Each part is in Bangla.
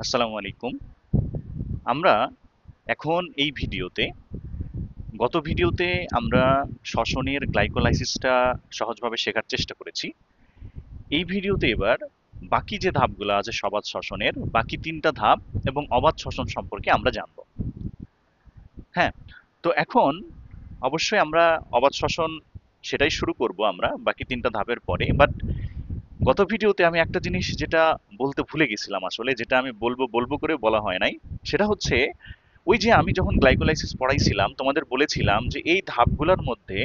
আসসালামু আলাইকুম। আমরা এখন এই ভিডিওতে গত ভিডিওতে আমরা শ্বসনের গ্লাইকোলাইসিসটা সহজভাবে শেখার চেষ্টা করেছি। এই ভিডিওতে এবার বাকি যে ধাপগুলো আছে সবাত শ্বসনের বাকি ৩টা ধাপ এবং অবাত শ্বসন সম্পর্কে আমরা জানব। হ্যাঁ, তো এখন অবশ্যই আমরা অবাত শ্বসন সেটাই শুরু করব আমরা বাকি ৩টা ধাপের পরে। বাট গত ভিডিওতে আমি একটা জিনিস যেটা বলতে ভুলে গেছিলাম আসলে, যেটা আমি বলবো বলবো করে বলা হয় নাই। সেটা হচ্ছে ওই যে আমি যখন গ্লাইকোলাইসিস পড়াইছিলাম তোমাদের বলেছিলাম যে এই ধাপগুলোর মধ্যে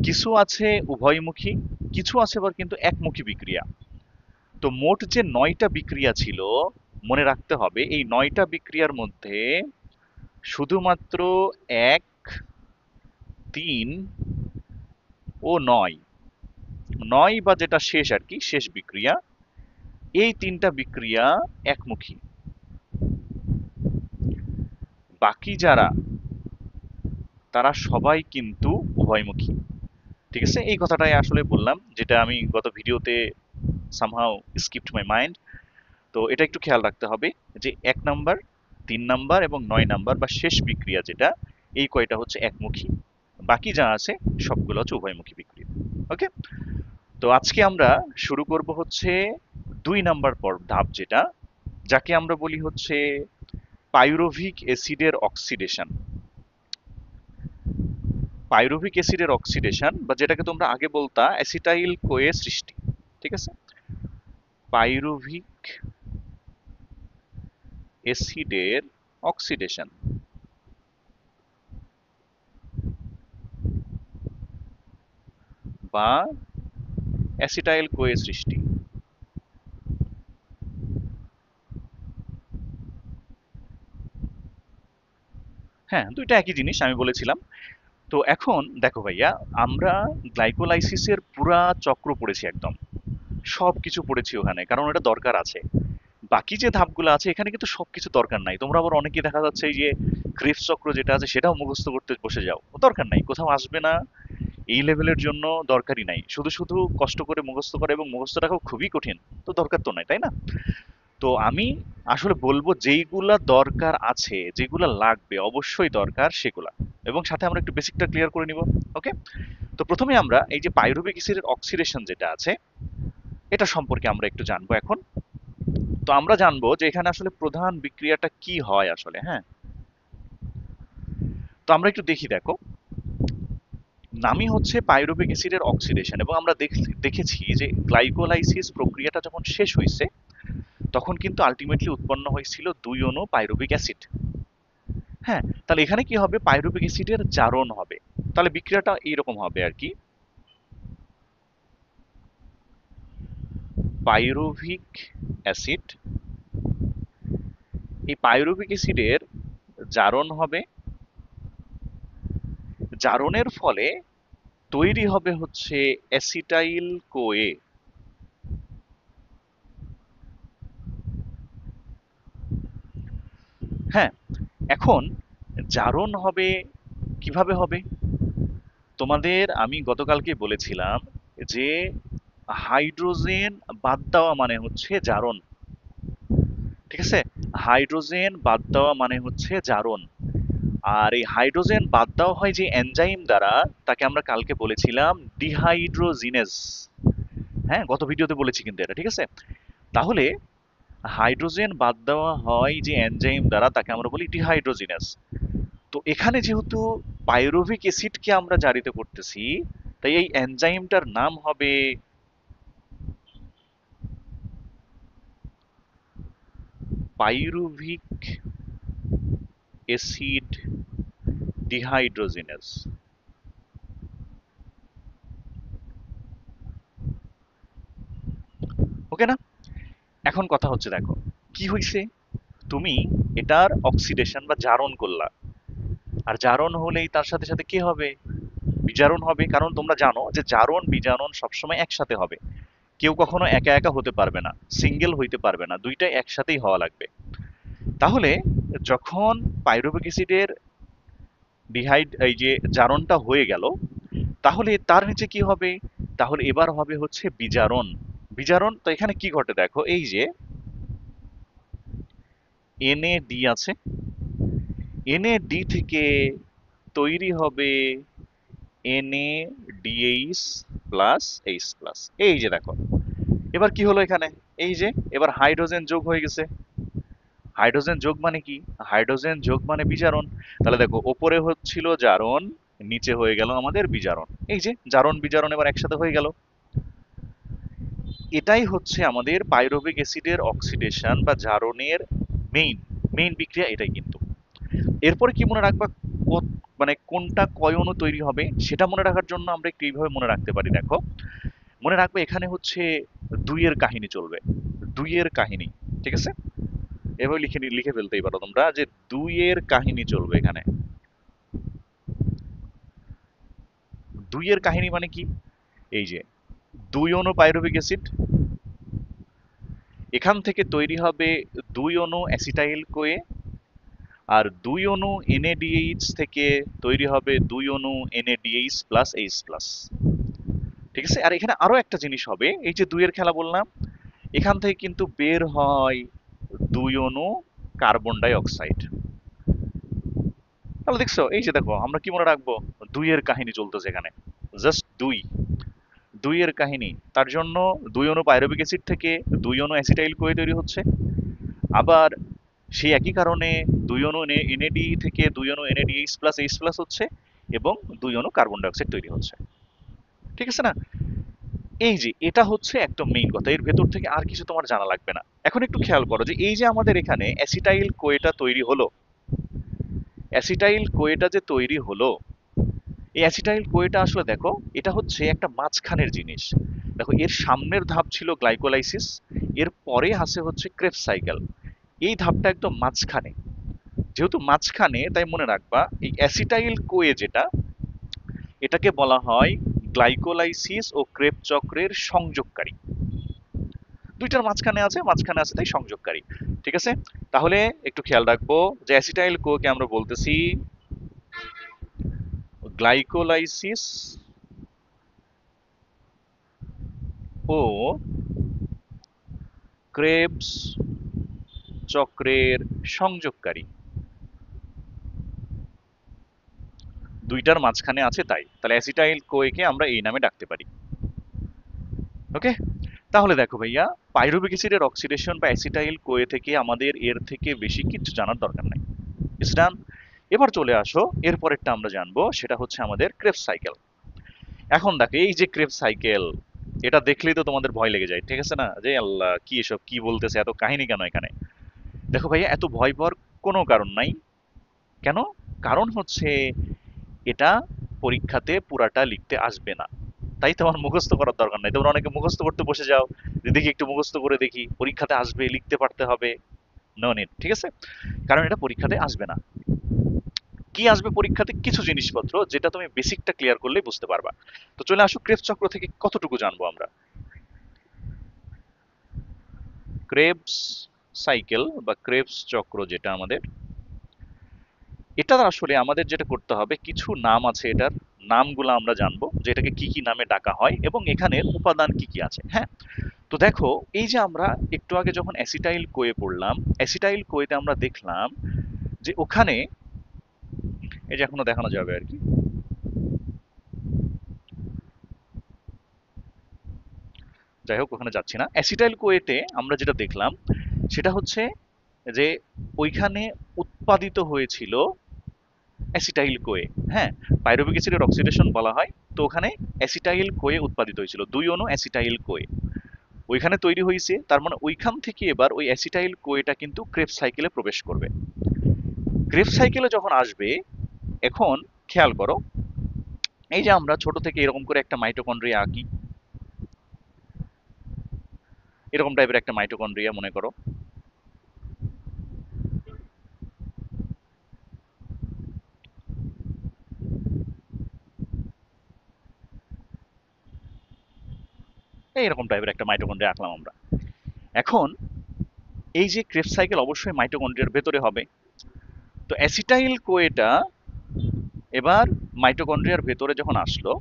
কিছু আছে উভয়মুখী, কিছু আছে আবার কিন্তু একমুখী বিক্রিয়া। তো মোট যে ৯টা বিক্রিয়া ছিল, মনে রাখতে হবে এই ৯টা বিক্রিয়ার মধ্যে শুধুমাত্র ১, ৩ ও ৯, ৯ বা যেটা শেষ আর কি, শেষ বিক্রিয়া, এই ৩টা বিক্রিয়া একমুখী। বাকি যারা তারা সবাই কিন্তু উভয়মুখী। ঠিক আছে, এই কথাটাই আসলে বললাম, যেটা আমি গত ভিডিওতে সামহাউ স্কিপড মাই মাইন্ড। তো এটা একটু খেয়াল রাখতে হবে যে ১ নাম্বার, ৩ নাম্বার এবং ৯ নাম্বার বা শেষ বিক্রিয়া যেটা, এই কয়টা হচ্ছে একমুখী, বাকি যা আছে সবগুলো হচ্ছে উভয়মুখী বিক্রিয়া। ওকে, তো আজকে আমরা শুরু করব হচ্ছে ২ নাম্বার ধাপ, যেটা যাকে আমরা বলি হচ্ছে পাইরুভিক অ্যাসিডের অক্সিডেশন। পাইরুভিক অ্যাসিডের অক্সিডেশন বা যেটাকে তোমরা আগে বলতা অ্যাসিটাইল কোয়ে সৃষ্টি। ঠিক আছে, পাইরুভিক অ্যাসিডের অক্সিডেশন বা অ্যাসিটাইল কোয়ে সৃষ্টি। হ্যাঁ, দুইটা একই জিনিস আমি বলেছিলাম। তো এখন দেখো ভাইয়া, আমরা গ্লাইকোলাইসিসের পুরা চক্র পড়েছি একদম, সবকিছু পড়েছি ওখানে, কারণ এটা দরকার আছে। বাকি যে ধাপগুলো আছে এখানে কিন্তু সবকিছু দরকার নাই। তোমরা আবার অনেকেই দেখা যাচ্ছে এই যে ক্রেবস চক্র যেটা আছে সেটাও মুখস্থ করতে বসে যাও, দরকার নাই, কোথাও আসবে না, এই লেভেলের জন্য দরকারই নাই। শুধু শুধু কষ্ট করে মুখস্থ করে এবং মুখস্থ রাখাও খুবই কঠিন, তো দরকার তো নাই, তাই না? তো আমি আসলে বলবো যেইগুলা দরকার আছে, যেগুলা লাগবে অবশ্যই দরকার সেগুলা, এবং সাথে আমরা একটু বেসিকটা ক্লিয়ার করে নিব। ওকে, তো প্রথমে আমরা এই যে পাইরুভিক অ্যাসিডের অক্সিডেশন যেটা আছে এটা সম্পর্কে আমরা একটু জানবো এখন। তো আমরা জানবো যে এখানে আসলে প্রধান বিক্রিয়াটা কি হয় আসলে। হ্যাঁ, তো আমরা একটু দেখি, দেখো, নামই হচ্ছে পাইরুভিক অ্যাসিডের অক্সিডেশন, এবং আমরা দেখেছি যে গ্লাইকোলাইসিস প্রক্রিয়াটা যখন শেষ হয়েছে তখন কিন্তু আলটিমেটলি উৎপন্ন হয়েছিল ২ অণু পাইরুভিক অ্যাসিড। হ্যাঁ, তাহলে এখানে কি হবে, পাইরুভিক অ্যাসিডের জারণ হবে। তাহলে বিক্রিয়াটা এইরকম হবে আর কি, পাইরুভিক অ্যাসিড, এই পাইরুভিক অ্যাসিডের জারণ হবে, জারণের ফলে তৈরি হবে হচ্ছে অ্যাসিটাইল কোয়ে। হ্যাঁ, এখন জারণ হবে কিভাবে হবে, তোমাদের আমি গতকালকে বলেছিলাম যে হাইড্রোজেন বাদ দেওয়া মানে হচ্ছে জারণ। ঠিক আছে, হাইড্রোজেন বাদ দেওয়া মানে হচ্ছে জারণ। আর এই হাইড্রোজেন বাদ দেওয়া হয় যে এনজাইম দ্বারা, তাকে আমরা কালকে বলেছিলাম ডিহাইড্রোজিনেজ। হ্যাঁ, গত ভিডিওতে বলেছি কিন্তু এটা, ঠিক আছে? তাহলে হাইড্রোজেন বাদ দেওয়া হয় যে এনজাইম দ্বারা, তাকে আমরা বলি ডিহাইড্রোজিনেজ। তো এখানে যেহেতু পাইরুভিক অ্যাসিডকে আমরা জারিত করতেছি, তাই এই এনজাইমটার নাম হবে পাইরুভিক অ্যাসিড ডিহাইড্রোজিনেজ। ওকে না? এখন কথা হচ্ছে, দেখো কি হইছে, তুমি এটার অক্সিডেশন বা জারণ করলা, আর জারণ হলেই তার সাথে সাথে কি হবে, বিজারণ হবে। কারণ তোমরা জানো যে জারণ বিজারণ সবসময় একসাথে হবে, কেউ কখনো একা একা হতে পারবে না, সিঙ্গেল হইতে পারবে না, দুইটাই একসাথেই হওয়া লাগবে। তাহলে যখন পাইরুভিক অ্যাসিডের এই যে জারণটা হয়ে গেল, তাহলে তার নিচে কি হবে, তাহলে এবার হবে হচ্ছে বিজারণ। বিজারণ, তো এখানে কি ঘটে দেখো, এই যে NAD আছে, NAD থেকে তৈরি হবে NADH প্লাস H প্লাস। এই যে দেখো, এবার কি হলো এখানে, এই যে এবার হাইড্রোজেন যোগ হয়ে গেছে। হাইড্রোজেন যোগ মানে কি? হাইড্রোজেন যোগ মানে বিজারণ। তাহলে দেখো, ওপরে হচ্ছিল জারণ, নিচে হয়ে গেল আমাদের বিজারণ। এই যে জারণ বিজারণ এবার একসাথে হয়ে গেল। এটাই হচ্ছে আমাদের পাইরুভিক অ্যাসিডের অক্সিডেশন বা জারণের মেইন মেইন বিক্রিয়া, এটাই কিন্তু। এরপরে কি মনে রাখবা, মানে কোনটা কয় অণু তৈরি হবে সেটা মনে রাখার জন্য আমরা একটু এইভাবে মনে রাখতে পারি। দেখো, মনে রাখবে এখানে হচ্ছে দুইয়ের কাহিনী চলবে, দুইয়ের কাহিনী, ঠিক আছে? এভাবে লিখে ফেলতেই পারো তোমরা যে দুইয়ের কাহিনী চলবে এখানে। দুইয়ের কাহিনী মানে কি? এই যে দুই অণু পাইরুভিক অ্যাসিড, এখান থেকে তৈরি হবে দুই অণু অ্যাসিটাইল কোয়ে, আর দুই অণু NADH থেকে তৈরি হবে দুই অণু NADH প্লাস H প্লাস, ঠিক আছে? আর এখানে আরো একটা জিনিস হবে, এই যে দুইয়ের খেলা বললাম, এখান থেকে কিন্তু বের হয় দুই অণু কার্বন ডাই অক্সাইড। তাহলে দেখছো, এই যে দেখো আমরা কি মনে রাখবো, দুইয়ের কাহিনী চলতেছে এখানে, জাস্ট দুই, দুইয়ের কাহিনী। তার জন্য দুই অণু পাইরুভিক অ্যাসিড থেকে দুই অণু অ্যাসিটাইল কোয়ে তৈরি হচ্ছে, আবার সেই একই কারণে দুই অণু NAD থেকে দুই অণু NADH প্লাস H প্লাস হচ্ছে, এবং দুই অণু কার্বন ডাই অক্সাইড তৈরি হচ্ছে, ঠিক আছে না? এই যে এটা হচ্ছে একদম মেইন কথা, এর ভেতর থেকে আর কিছু তোমার জানা লাগবে না। এখন একটু খেয়াল করো যে এই যে আমাদের এখানে অ্যাসিটাইল কোয়েটা তৈরি হলো, অ্যাসিটাইল কোয়েটা যে তৈরি হলো, এই অ্যাসিটাইল কোয়েটা আসলে দেখো, এটা হচ্ছে একটা মাঝখানের জিনিস। দেখো, এর সামনের ধাপ ছিল গ্লাইকোলাইসিস, এর পরে আসে হচ্ছে ক্রেবস সাইকেল। এই ধাপটা একদম মাঝখানে, যেহেতু মাঝখানে তাই মনে রাখবা এই অ্যাসিটাইল কোয়ে যেটা, এটাকে বলা হয় গ্লাইকোলাইসিস ও ক্রেবস চক্রের সংযোগকারী। দুইটার মাঝখানে আছে তাই সংযোগকারী, ঠিক আছে? তাহলে একটু খেয়াল রাখবো যে অ্যাসিটাইল কোকে আমরা বলতেছি গ্লাইকোলাইসিস ও ক্রেবস চক্রের সংযোগকারী। দুইটার মাঝখানে আছে তাই, তাহলে অ্যাসিটাইল কোয়েকে আমরা এই নামে ডাকতে পারি। ওকে, তাহলে দেখো ভাইয়া, পাইরুভিক অ্যাসিডের অক্সিডেশন বা অ্যাসিটাইল কোয়ে থেকে আমাদের এর থেকে বেশি কিছু জানার দরকার নাই। ইটস ডান। এবার চলে আসো, এর পরেরটা আমরা জানবো, সেটা হচ্ছে আমাদের ক্রেবস সাইকেল। এখন দেখো, এই যে ক্রেবস সাইকেল, এটা দেখলেই তো তোমাদের ভয় লেগে যায়, ঠিক আছে না? যে আল্লাহ, কি এসব কি বলতেছে, এত কাহিনী কেন এখানে? দেখো ভাইয়া, এত ভয় পাওয়ার কোনো কারণ নাই। কেন? কারণ হচ্ছে এটা পরীক্ষাতে পুরাটা লিখতে আসবে না, তাই তোমার মুখস্থ করার দরকার নাই। তোমরা অনেকে মুখস্থ করতে বসে যাও, যে দেখি একটু মুখস্থ করে দেখি, পরীক্ষাতে আসবে, লিখতে পারতে হবে। নো নিড, ঠিক আছে? কারণ এটা পরীক্ষাতে আসবে না। কি আসবে পরীক্ষাতে? কিছু জিনিসপত্র যেটা তুমি বেসিকটা ক্লিয়ার করলেই বুঝতে পারবা। তো চলে আসো, ক্রেবস চক্র থেকে কতটুকু জানবো আমরা। ক্রেবস সাইকেল বা ক্রেবস চক্র যেটা আমাদের, এটা আসলে আমাদের যেটা করতে হবে, কিছু নাম আছে এটার, নামগুলো আমরা জানবো যে এটাকে কি কি নামে ডাকা হয় এবং এখানের উপাদান কি কি আছে। হ্যাঁ, তো দেখো, এই যে আমরা একটু আগে যখন অ্যাসিটাইল কোয়ে পড়লাম, অ্যাসিটাইল কোয়েতে আমরা দেখলাম যে ওখানে, এই যে এখনো দেখানো যাবে আর কি, যাই হোক ওখানে যাচ্ছি না। অ্যাসিটাইল কোয়েতে আমরা যেটা দেখলাম সেটা হচ্ছে যে ওইখানে উৎপাদিত হয়েছিল অ্যাসিটাইল কোয়ে। হ্যাঁ, পাইরুভিক অ্যাসিডের অক্সিডেশন বলা হয়, তো ওখানে অ্যাসিটাইল কোয়ে উৎপাদিত হয়েছিল, দুই অণু অ্যাসিটাইল কোয়ে ওইখানে তৈরি হয়েছে। তার মানে ওইখান থেকে এবার ওই অ্যাসিটাইল কোয়েটা কিন্তু ক্রেবস সাইকেলে প্রবেশ করবে। ক্রেবস সাইকেলে যখন আসবে, এখন খেয়াল করো, এই যে আমরা ছোট থেকে এরকম করে একটা মাইটোকন্ড্রিয়া আঁকি, এরকম টাইপের একটা মাইটোকন্ড্রিয়া মনে করো। এইরকম টাইপের একটা মাইটোকন্ড্রিয়া আঁকলাম আমরা। এখন এই যে ক্রেবস সাইকেল অবশ্যই মাইটোকন্ড্রিয়ার ভেতরে হবে, তো অ্যাসিটাইল কোয়েটা এবার মাইটোকন্ড্রিয়ার ভেতরে যখন আসলো,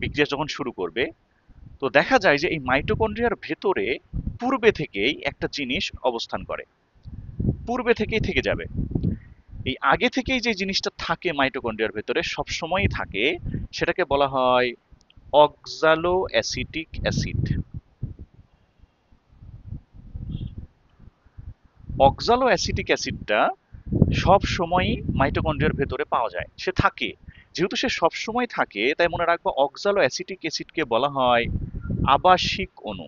বিক্রিয়া যখন শুরু করবে, তো দেখা যায় যে এই মাইটোকন্ড্রিয়ার ভেতরে পূর্বে থেকেই একটা জিনিস অবস্থান করে। পূর্বে থেকেই থেকে যাবে। এই আগে থেকেই যে জিনিসটা থাকে মাইটোকন্ড্রিয়ার ভেতরে সবসময়ই থাকে, সেটাকে বলা হয় oxaloacetic acid. Oxaloacetic অ্যাসিডটা সব সময়ই মাইটোকন্ড্রিয়ার ভেতরে পাওয়া যায়, সে থাকে। যেহেতু সে সব সময় থাকে, তাই মনে রাখবো অক্সালো অ্যাসিটিক অ্যাসিডকে বলা হয় আবাসিক অণু।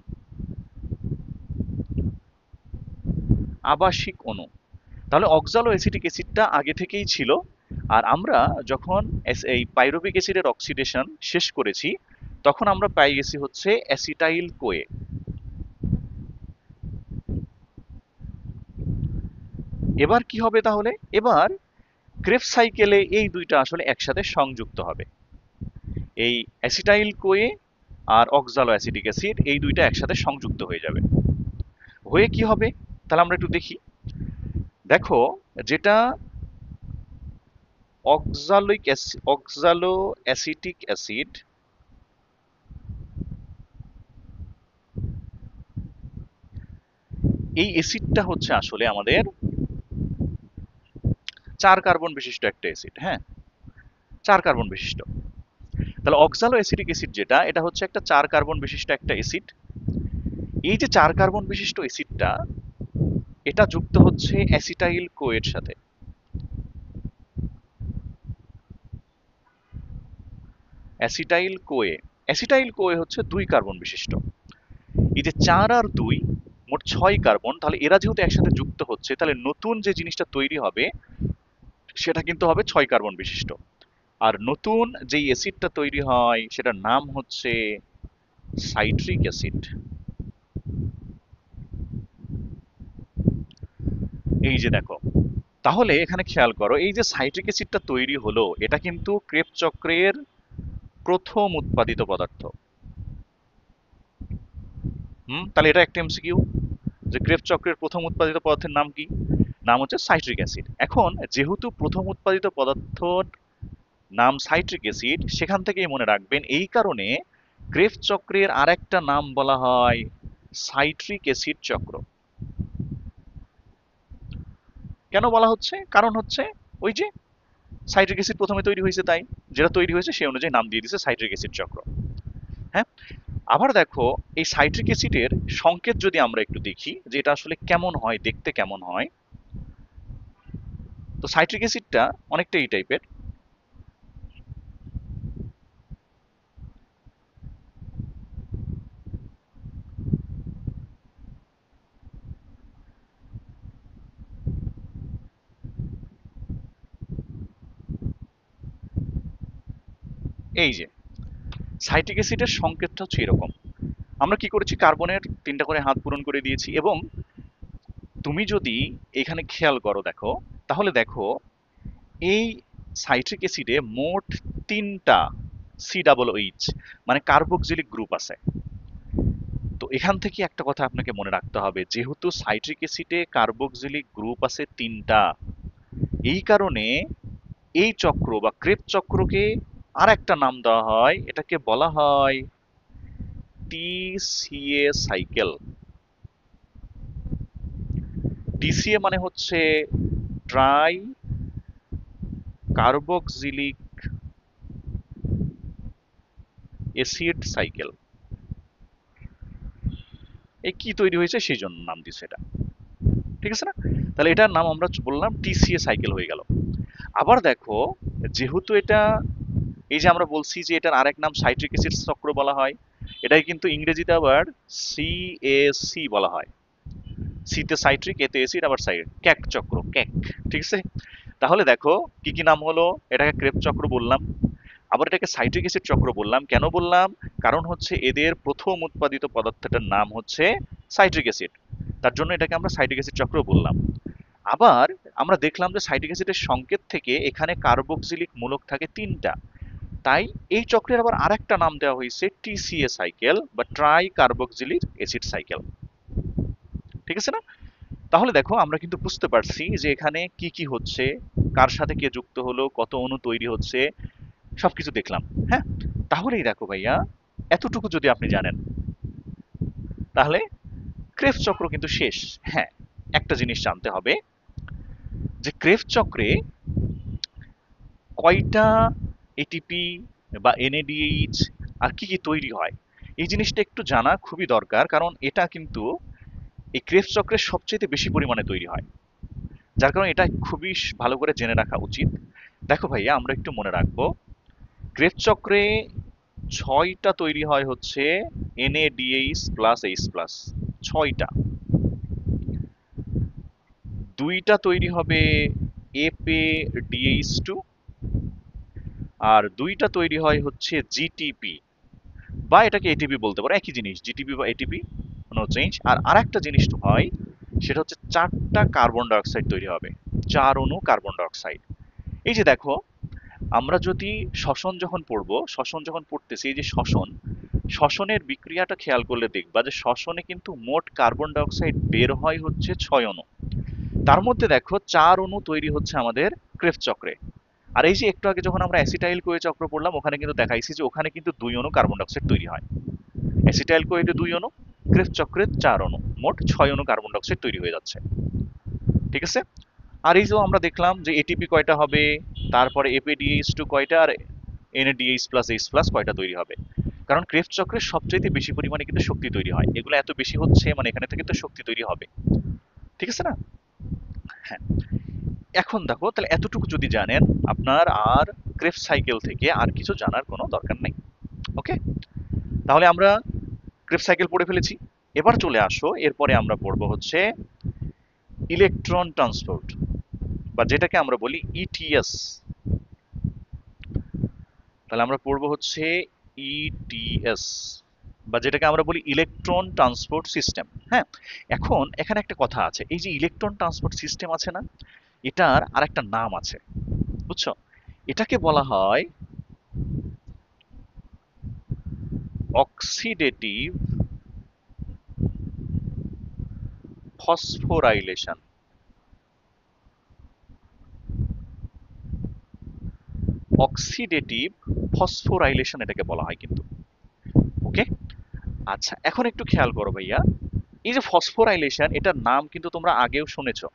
আবাসিক অণু। তাহলে অক্সালো অ্যাসিটিক অ্যাসিডটা আগে থেকেই ছিল। আর আমরা যখন এই পাইরুভিক অ্যাসিডের অক্সিডেশন শেষ করেছি, তখন আমরা পেয়ে গেছি হচ্ছে অ্যাসিটাইল কোয়ে। এবার কি হবে তাহলে? এবার ক্রেবস সাইকেলে এই দুইটা আসলে একসাথে সংযুক্ত হবে। এই অ্যাসিটাইল কোয়ে আর অক্সালো অ্যাসিটিক অ্যাসিড এই দুইটা একসাথে সংযুক্ত হয়ে যাবে। হয়ে কি হবে তাহলে আমরা একটু দেখি। দেখো, যেটা অক্সালো অ্যাসিটিক অ্যাসিড, এই অ্যাসিডটা হচ্ছে আসলে আমাদের 4 কার্বন বিশিষ্ট একটা অ্যাসিড। হ্যাঁ, 4 কার্বন বিশিষ্ট। তাহলে অক্সালো অ্যাসিটিক অ্যাসিড যেটা, এটা হচ্ছে একটা 4 কার্বন বিশিষ্ট একটা অ্যাসিড। এই যে 4 কার্বন বিশিষ্ট অ্যাসিডটা, এটা যুক্ত হচ্ছে অ্যাসিটাইল কোয়ের সাথে। অ্যাসিটাইল কোয়ে হচ্ছে 2 কার্বন বিশিষ্ট। এই যে 4 আর 2 মোট 6 কার্বন। তাহলে এরা যেহেতু একসাথে যুক্ত হচ্ছে, তাহলে নতুন যে জিনিসটা তৈরি হবে সেটা কিন্তু হবে 6 কার্বন বিশিষ্ট। আর নতুন যেই অ্যাসিডটা তৈরি হয় সেটার নাম হচ্ছে সাইট্রিক অ্যাসিড। এই যে দেখো, তাহলে এখানে খেয়াল করো, এই যে সাইট্রিক অ্যাসিডটা তৈরি হলো, এটা কিন্তু ক্রেবস চক্রের প্রথম উৎপাদিত পদার্থ। তাহলে এটা একটা এমসিকিউ, যে ক্রেবস চক্রের প্রথম উৎপাদিত পদার্থের নাম কি? নাম হচ্ছে সাইট্রিক অ্যাসিড। এখন যেহেতু প্রথম উৎপাদিত পদার্থর নাম সাইট্রিক অ্যাসিড, সেখান থেকেই মনে রাখবেন এই কারণে ক্রেবস চক্রের আরেকটা নাম বলা হয় সাইট্রিক অ্যাসিড চক্র। কেন বলা হচ্ছে? কারণ হচ্ছে ওই যে সাইট্রিক অ্যাসিড প্রথমে তৈরি হয়েছে, তাই যেটা তৈরি হয়েছে সেই অনুযায়ী নাম দিয়ে দিয়েছে সাইট্রিক অ্যাসিড চক্র। হ্যাঁ, আবার দেখো, এই সাইট্রিক অ্যাসিডের সংকেত যদি আমরা একটু দেখি যে এটা আসলে কেমন হয়, দেখতে কেমন হয়, তো সাইট্রিক অ্যাসিডটা অনেকটা এই টাইপের। এই যে সাইট্রিক অ্যাসিডের সংকেতটা হচ্ছে এরকম। আমরা কি করেছি, কার্বনের 3টা করে হাত পূরণ করে দিয়েছি, এবং তুমি যদি এখানে খেয়াল করো, দেখো, তাহলে দেখো এই সাইট্রিক অ্যাসিডে মোট 3টা COOH মানে কার্বক্সিলিক গ্রুপ আছে। তো এখান থেকে একটা কথা আপনাকে মনে রাখতে হবে, যেহেতু সাইট্রিক অ্যাসিডে কার্বক্সিলিক গ্রুপ আছে 3টা, এই কারণে এই চক্র বা ক্রেবস চক্রকে আর একটা নাম দেওয়া হয়, এটাকে বলা হয় টিসিএ সাইকেল। টিসিএ মানে হচ্ছে ট্রাই কার্বক্সিলিক অ্যাসিড সাইকেল। এই কি তৈরি হয়েছে সেই জন্য নাম দিছে এটা, ঠিক আছে না? তাহলে এটার নাম আমরা বললাম টিসিএ সাইকেল হয়ে গেল। আবার দেখো, যেহেতু এটা, এই যে আমরা বলছি যে এটার আরেক নাম সাইট্রিক অ্যাসিড চক্র বলা হয়, এটাই কিন্তু ইংরেজিতে আবার সিএসি বলা হয়। সিতে সাইট্রিক, এতে অ্যাসিড, আবার ক্যাক চক্র, ক্যাক, ঠিক আছে? তাহলে দেখো কি কি নাম হলো, এটাকে ক্রেবস চক্র বললাম, আবার এটাকে সাইট্রিক অ্যাসিড চক্র বললাম। কেন বললাম? কারণ হচ্ছে এদের প্রথম উৎপাদিত পদার্থটার নাম হচ্ছে সাইট্রিক অ্যাসিড, তার জন্য এটাকে আমরা সাইট্রিক অ্যাসিড চক্র বললাম। আবার আমরা দেখলাম যে সাইট্রিক অ্যাসিডের সংকেত থেকে এখানে কার্বক্সিলিক মূলক থাকে 3টা, তাই এই চক্রের আবার আরেকটা নাম দেওয়া হয়েছে টিসিএ সাইকেল বা ট্রাই কার্বক্সিলিক অ্যাসিড সাইকেল, ঠিক আছে না? তাহলে দেখো, আমরা কিন্তু বুঝতে পারছি যে এখানে কি কি হচ্ছে, কার সাথে কে যুক্ত হলো, কত অণু তৈরি হচ্ছে, সবকিছু দেখলাম। হ্যাঁ, তাহলেই দেখো ভাইয়া, এতটুকু যদি আপনি জানেন, তাহলে ক্রেবস চক্র কিন্তু শেষ। হ্যাঁ, একটা জিনিস জানতে হবে, যে ক্রেবস চক্রে কয়টা এটিপি বা এনএডিএইচ আর কি কি তৈরি হয়, এই জিনিসটা একটু জানা খুবই দরকার, কারণ এটা কিন্তু এই ক্রেবস চক্রের সবচেয়ে বেশি পরিমাণে তৈরি হয়, যার কারণে এটা খুবই ভালো করে জেনে রাখা উচিত। দেখো ভাইয়া, আমরা একটু মনে রাখবো, ক্রেবস চক্রে 6টা তৈরি হয় হচ্ছে এনএডিএইচ প্লাস এইচ প্লাস, 6টা। 2টা তৈরি হবে এপিডিএইচ2, আর 2টা তৈরি হয় হচ্ছে জিটিপি, বা এটাকে এটিপি বলতে পারো, একই জিনিস, জিটিপি বা এটিপি, নো চেঞ্জ। আর আরেকটা জিনিস তো হয়, সেটা হচ্ছে 4টা কার্বন ডাইঅক্সাইড তৈরি হবে, 4 অণু কার্বন ডাইঅক্সাইড। এই যে দেখো, আমরা যদি শ্বসন যখন পড়বো, শ্বসন যখন পড়তেছি, এই যে শ্বসন, শ্বসনের বিক্রিয়াটা খেয়াল করলে দেখবা যে শ্বসনে কিন্তু মোট কার্বন ডাইঅক্সাইড বের হয় হচ্ছে 6 অণু। তার মধ্যে দেখো 4 অণু তৈরি হচ্ছে আমাদের ক্রেবস চক্রে। আর এই যে একটু আগে যখন আমরা অ্যাসিটাইল কোয়ে চক্র পড়লাম, ওখানে কিন্তু দেখাইছি যে ওখানে কিন্তু 2 অণু কার্বন ডাইঅক্সাইড তৈরি হয়। অ্যাসিটাইল কোয়েতে 2 অণু, ক্রেবস চক্রে 4 অণু, মোট 6 অণু কার্বন ডাইঅক্সাইড তৈরি হয়ে যাচ্ছে। ঠিক আছে? আর এই যে আমরা দেখলাম যে এটিপি কয়টা হবে, তারপরে এপিডিএইচ2 কয়টা, আর এনএডিএইচ প্লাস এইচ প্লাস কয়টা তৈরি হবে। কারণ ক্রেবস চক্রের সবচেয়ে বেশি পরিমাণে কিন্তু শক্তি তৈরি হয়, এগুলো এত বেশি হচ্ছে মানে এখানে থেকে তো শক্তি তৈরি হবে। ঠিক আছে না? হ্যাঁ। এখন দেখো, তাহলে এতটুকু যদি জানেন, আপনার আর ক্রেবস সাইকেল থেকে আর কিছু জানার কোনো দরকার নেই। ওকে, তাহলে আমরা ক্রেবস সাইকেল পড়ে ফেলেছি। এবার চলে আসো, এরপরে আমরা পড়বো হচ্ছে ইলেকট্রন ট্রান্সপোর্ট, বা যেটাকে আমরা বলি ইটিএস। তাহলে আমরা পড়বো হচ্ছে ইটিএস, বা যেটাকে আমরা বলি ইলেকট্রন ট্রান্সপোর্ট সিস্টেম। হ্যাঁ, এখন এখানে একটা কথা আছে, এই যে ইলেকট্রন ট্রান্সপোর্ট সিস্টেম আছে না, এটার আরেকটা নাম আছে, বুঝছো? এটাকে বলা হয় অক্সিডেটিভ ফসফোরাইলেশন। অক্সিডেটিভ ফসফোরাইলেশন এটাকে বলা হয় কিন্তু। ওকে, আচ্ছা, এখন একটু খেয়াল করো ভাইয়া, এই যে ফসফোরাইলেশন, এটার নাম কিন্তু তোমরা আগেও শুনেছো।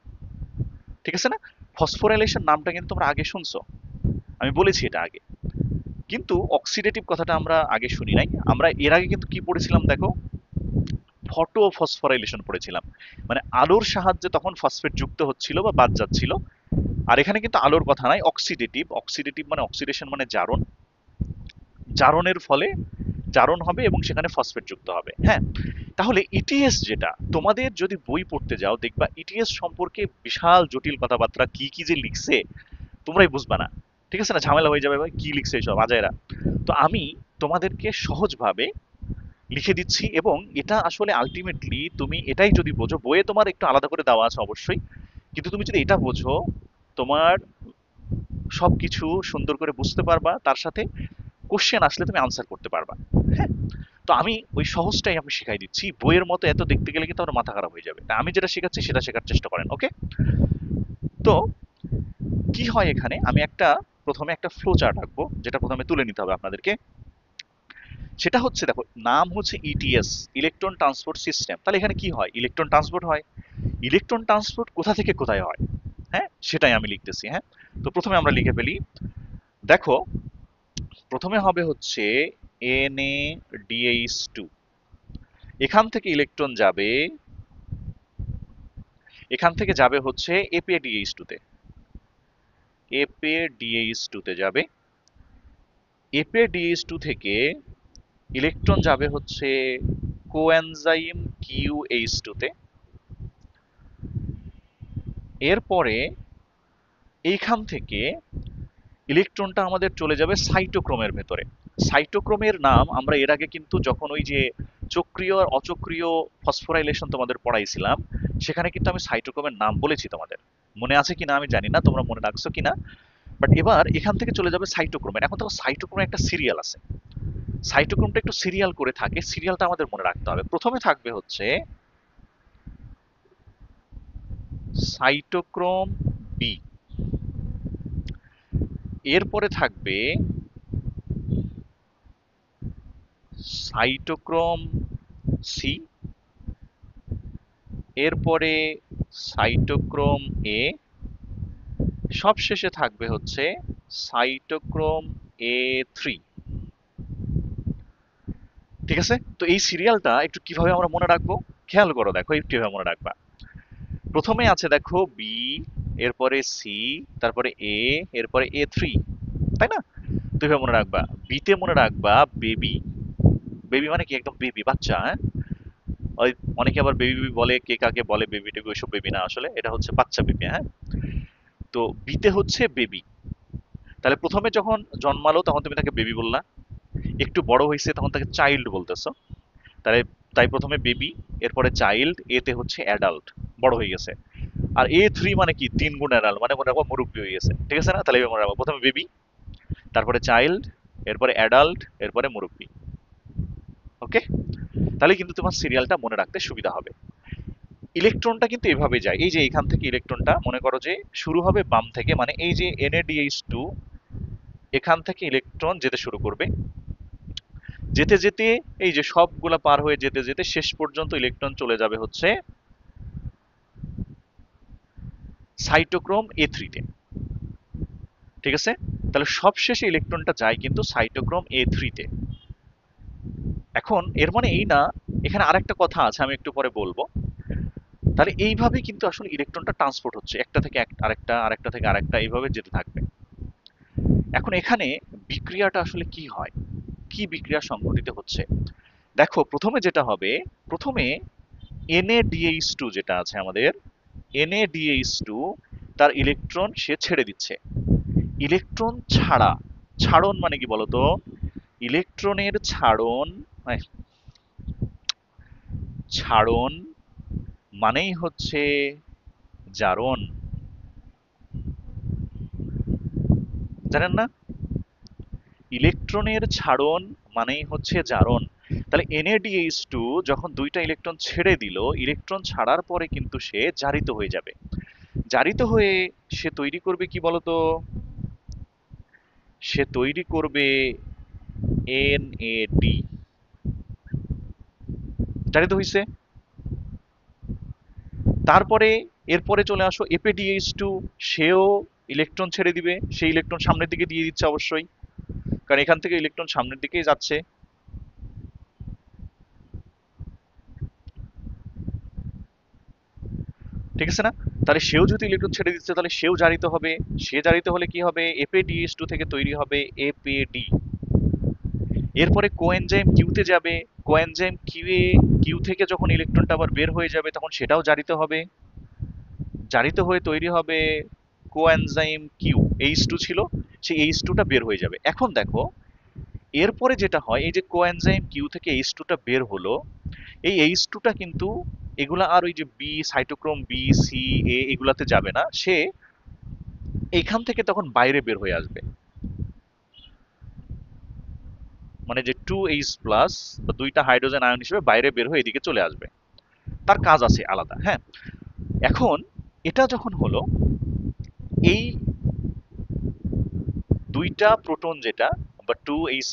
ঠিক আছে না? ফসফোরাইলেশন নামটা কিন্তু তোমরা আগে শুনছো, আমি বলেছি এটা আগে। কিন্তু অক্সিডেটিভ কথাটা আমরা আগে শুনি নাই। আমরা এর আগে কিন্তু কি পড়েছিলাম দেখো, ফটো ফসফোরাইলেশন পড়েছিলাম, মানে আলোর সাহায্যে তখন ফসফেট যুক্ত হচ্ছিল বা বাদ যাচ্ছিল। আর এখানে কিন্তু আলোর কথা নাই, অক্সিডেটিভ। অক্সিডেটিভ মানে অক্সিডেশন মানে জারণ, জারণের ফলে জারণ হবে এবং সেখানে ফসফেট যুক্ত হবে। হ্যাঁ, তাহলে ইটিএস যেটা, তোমাদের যদি বই পড়তে যাও দেখবা ইটিএস সম্পর্কে বিশাল জটিল কথাবার্তা, কি কি যে লিখছে তোমরাই বুঝবা না। ঠিক আছে না? ঝামেলা হয়ে যাবে, ভাই কি লিখছে এসব আজাইরা। তো আমি তোমাদেরকে সহজভাবে লিখে দিচ্ছি, এবং এটা আসলে আলটিমেটলি তুমি এটাই যদি বোঝো, বইয়ে তোমার একটু আলাদা করে দেওয়া আছে অবশ্যই, কিন্তু তুমি যদি এটা বোঝো, তোমার সবকিছু সুন্দর করে বুঝতে পারবা, তার সাথে কোশ্চেন আসলে তুমি আনসার করতে পারবা। হ্যাঁ, তো আমি ওই সহজটাই আমি শিখাই দিচ্ছি, বইয়ের মতো এত দেখতে গেলে কিন্তু আমার মাথা খারাপ হয়ে যাবে। তা আমি যেটা শেখাচ্ছি সেটা শেখার চেষ্টা করেন। ওকে, তো কি হয় এখানে, আমি প্রথমে একটা ফ্লো চার্ট আঁকবো, যেটা প্রথমে তুলে নিতে হবে আপনাদেরকে। সেটা হচ্ছে, দেখো, নাম হচ্ছে ইটিএস, ইলেকট্রন ট্রান্সপোর্ট সিস্টেম। তাহলে এখানে কি হয়? ইলেকট্রন ট্রান্সপোর্ট হয়। ইলেকট্রন ট্রান্সপোর্ট কোথা থেকে কোথায় হয়, হ্যাঁ, সেটাই আমি লিখতেছি। হ্যাঁ, তো প্রথমে আমরা লিখে ফেলি। দেখো, প্রথমে হবে হচ্ছে NaDH2, এখান থেকে ইলেকট্রন যাবে, এখান থেকে যাবে হচ্ছে এপিডিএইচ2 তে, এপিডিএইচ2 তে যাবে। এপিডিএইচ2 থেকে ইলেকট্রন যাবে হচ্ছে কোএনজাইম QH2 তে। এরপরে এইখান থেকে ইলেকট্রনটা আমাদের চলে যাবে সাইটোক্রোমের ভেতরে। সাইটোক্রোমের নাম আমরা এর আগে কিন্তু যখন ওই যে চক্রীয় আর অচক্রীয় ফসফোরাইলেশন তোমাদের পড়াইছিলাম, সেখানে কিন্তু আমি সাইটোক্রোমের নাম বলেছি তোমাদের, মনে আছে কিনা আমি জানি না, তোমরা মনে রাখছো কিনা। বাট এবার এখান থেকে চলে যাবে সাইটোক্রোমের। এখন দেখো, সাইটোক্রোমের একটা সিরিয়াল আছে, সাইটোক্রোমটা একটু সিরিয়াল করে থাকে, সিরিয়ালটা আমাদের মনে রাখতে হবে। প্রথমে থাকবে হচ্ছে সাইটোক্রোম বি, এরপরে থাকবে সাইটোক্রোম সি, এরপরে সাইটোক্রোম এ, সব শেষে থাকবে হচ্ছে সাইটোক্রোম A3। ঠিক আছে, তো এই সিরিয়ালটা একটু কিভাবে আমরা মনে রাখবো, খেয়াল করো, দেখো একটু কিভাবে মনে রাখবা। প্রথমে আছে দেখো বি, এরপরে সি, তারপরে এ, এরপরে A3, তাই না? তো এভাবে মনে রাখবা। বিতে মনে রাখবা বেবি। বেবি মানে কি, একদম বেবি, বাচ্চা, হ্যাঁ। ওই অনেকে আবার বেবি বেবি বলে, কে কাকে বলে বেবি টেবি, ওইসব বেবি না, আসলে এটা হচ্ছে বাচ্চা বেবি, হ্যাঁ। তো বিতে হচ্ছে বেবি। তাহলে প্রথমে যখন জন্মালো তখন তুমি তাকে বেবি বললা, একটু বড় হয়েছে তখন তাকে চাইল্ড বলতেছো। তাহলে তাই প্রথমে বেবি, এরপরে চাইল্ড, এতে হচ্ছে অ্যাডাল্ট, বড় হয়ে গেছে। আর A3 মানে কি, 3 গুণ অ্যাডাল্ট, মানে মনে রাখো মুরব্বী হয়ে গেছে, ঠিক আছে না? তাহলে এভাবে মনে রাখবো, প্রথমে বেবি, তারপরে চাইল্ড, এরপরে অ্যাডাল্ট, এরপরে মুরব্বী। ওকে, তাহলে কিন্তু তোমার সিরিয়ালটা মনে রাখতে সুবিধা হবে। ইলেকট্রনটা কিন্তু এভাবে যায়, এই যে এখান থেকে ইলেকট্রনটা মনে করো যে শুরু হবে বাম থেকে, মানে এই যে NADH2, এখান থেকে ইলেকট্রন যেতে শুরু করবে, যেতে যেতে এই যে সবগুলা পার হয়ে যেতে যেতে শেষ পর্যন্ত ইলেকট্রন চলে যাবে হচ্ছে সাইটোক্রোম A3 তে। ঠিক আছে, তাহলে সবশেষে ইলেকট্রনটা যায় কিন্তু সাইটোক্রোম A3 তে। এখন এর মানে এই না, এখানে আরেকটা কথা আছে, আমি একটু পরে বলবো। তাহলে এইভাবে কিন্তু আসলে ইলেকট্রনটা ট্রান্সপোর্ট হচ্ছে, একটা থেকে আরেকটা, আরেকটা থেকে আরেকটা, এইভাবে যেতে থাকবে। এখন এখানে বিক্রিয়াটা আসলে কি হয়, কি বিক্রিয়া সংঘটিত হচ্ছে, দেখো প্রথমে যেটা হবে, প্রথমে NADH2 যেটা আছে আমাদের, NADH2 তার ইলেকট্রন সে ছেড়ে দিচ্ছে। ইলেকট্রন ছাড়া, ছাড়ন মানে কি বলতো, ইলেকট্রনের ছাড়ন, ছাড়ন মানেই হচ্ছে জারণ, জানেন না? ইলেকট্রনের ছাড়ন মানেই হচ্ছে জারণ। তাহলে NADH2 যখন দুইটা ইলেকট্রন ছেড়ে দিল, ইলেকট্রন ছাড়ার পরে কিন্তু সে জারিত হয়ে যাবে। জারিত হয়ে সে তৈরি করবে কি বলতো, সে তৈরি করবে NAD। জারিত হইছে, তারপরে এরপরে চলে আসো FADH2, সেও ইলেকট্রন ছেড়ে দিবে, সেই ইলেকট্রন সামনের দিকে দিয়ে দিচ্ছে অবশ্যই, কারণ এখান থেকে ইলেকট্রন সামনের দিকেই যাচ্ছে। ঠিক আছে না? তাহলে সেও যদি ইলেকট্রন ছেড়ে দিচ্ছে তাহলে সেও জারিত হবে। সে জারিত হলে কি হবে, FADH2 থেকে তৈরি হবে FAD। এরপরে কোএনজাইম কিউতে যাবে, কোএনজাইম কিউ থেকে যখন ইলেকট্রনটা আবার বের হয়ে যাবে তখন সেটাও জারিত হবে। জারিত হয়ে তৈরি হবে কোএনজাইম কিউ, H2 ছিল, সেই H2টা বের হয়ে যাবে। এখন দেখো এরপরে যেটা হয়, এই যে কোএনজাইম কিউ থেকে H2টা বের হলো, এই H2টা কিন্তু এগুলা আর ওই যে বি, সাইটোক্রোম বি, সি, এ এগুলাতে যাবে না, সে এইখান থেকে তখন বাইরে বের হয়ে আসবে। মানে যে 2H+ বা দুইটা হাইড্রোজেন আয়ন হিসেবে বাইরে বের হয়ে এদিকে চলে আসবে, তার কাজ আছে আলাদা, হ্যাঁ। এখন এটা যখন হলো, এই দুইটা প্রোটন যেটা বা 2H+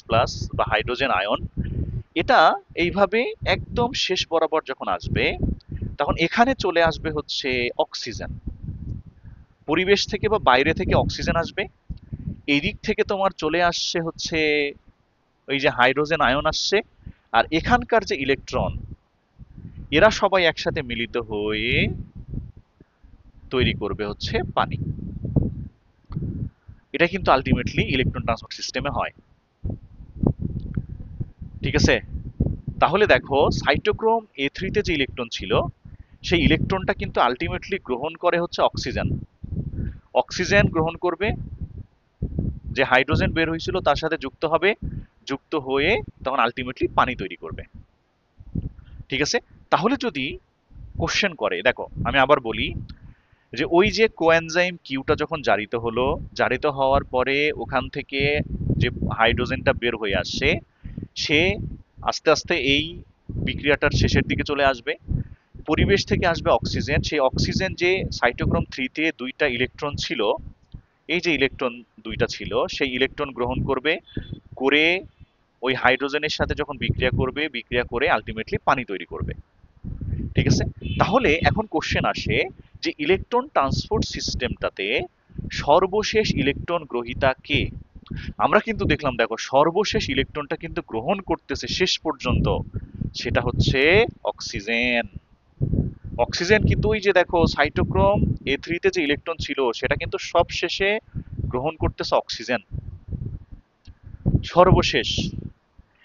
বা হাইড্রোজেন আয়ন, এটা এইভাবে একদম শেষ বরাবর যখন আসবে, তখন এখানে চলে আসবে হচ্ছে অক্সিজেন। পরিবেশ থেকে বা বাইরে থেকে অক্সিজেন আসবে, এই দিক থেকে তোমার চলে আসছে হচ্ছে ওই যে হাইড্রোজেন আয়ন আসছে, আর এখানকার যে ইলেকট্রন, এরা সবাই একসাথে মিলিত হয়ে তৈরি করবে হচ্ছে পানি। এটা কিন্তু আলটিমেটলি ইলেকট্রন ট্রান্সপোর্ট সিস্টেমে হয়। ঠিক আছে, তাহলে দেখো সাইটোক্রোম A3 তে যে ইলেকট্রন ছিল, সেই ইলেকট্রনটা কিন্তু আলটিমেটলি গ্রহণ করে হচ্ছে অক্সিজেন। অক্সিজেন গ্রহণ করবে, যে হাইড্রোজেন বের হয়েছিল তার সাথে যুক্ত হবে, যুক্ত হয়ে তখন আলটিমেটলি পানি তৈরি করবে। ঠিক আছে, তাহলে যদি কোশ্চেন করে, দেখো আমি আবার বলি, যে ওই যে কোএনজাইম কিউটা যখন জারিত হলো, জারিত হওয়ার পরে ওখান থেকে যে হাইড্রোজেনটা বের হয়ে আসছে, সে আস্তে আস্তে এই বিক্রিয়াটার শেষের দিকে চলে আসবে। পরিবেশ থেকে আসবে অক্সিজেন, সেই অক্সিজেন যে সাইটোক্রোম 3 তে দুইটা ইলেকট্রন ছিল, এই যে ইলেকট্রন দুইটা ছিল, সেই ইলেকট্রন গ্রহণ করবে, করে ওই হাইড্রোজেনের সাথে যখন বিক্রিয়া করবে, বিক্রিয়া করে আলটিমেটলি পানি তৈরি করবে। ঠিক আছে, তাহলে এখন কোশ্চেন আসে যে ইলেকট্রন ট্রান্সপোর্ট সিস্টেমটাতে সর্বশেষ ইলেকট্রন গ্রহীতা কে? আমরা কিন্তু দেখলাম, দেখো সর্বশেষ ইলেকট্রনটা কিন্তু গ্রহণ করতেছে শেষ পর্যন্ত, সেটা হচ্ছে অক্সিজেন। অক্সিজেন কিন্তু ওই যে দেখো সাইটোক্রোম A3 যে ইলেকট্রন ছিল সেটা কিন্তু সব শেষে গ্রহণ করতেছে অক্সিজেন, সর্বশেষ।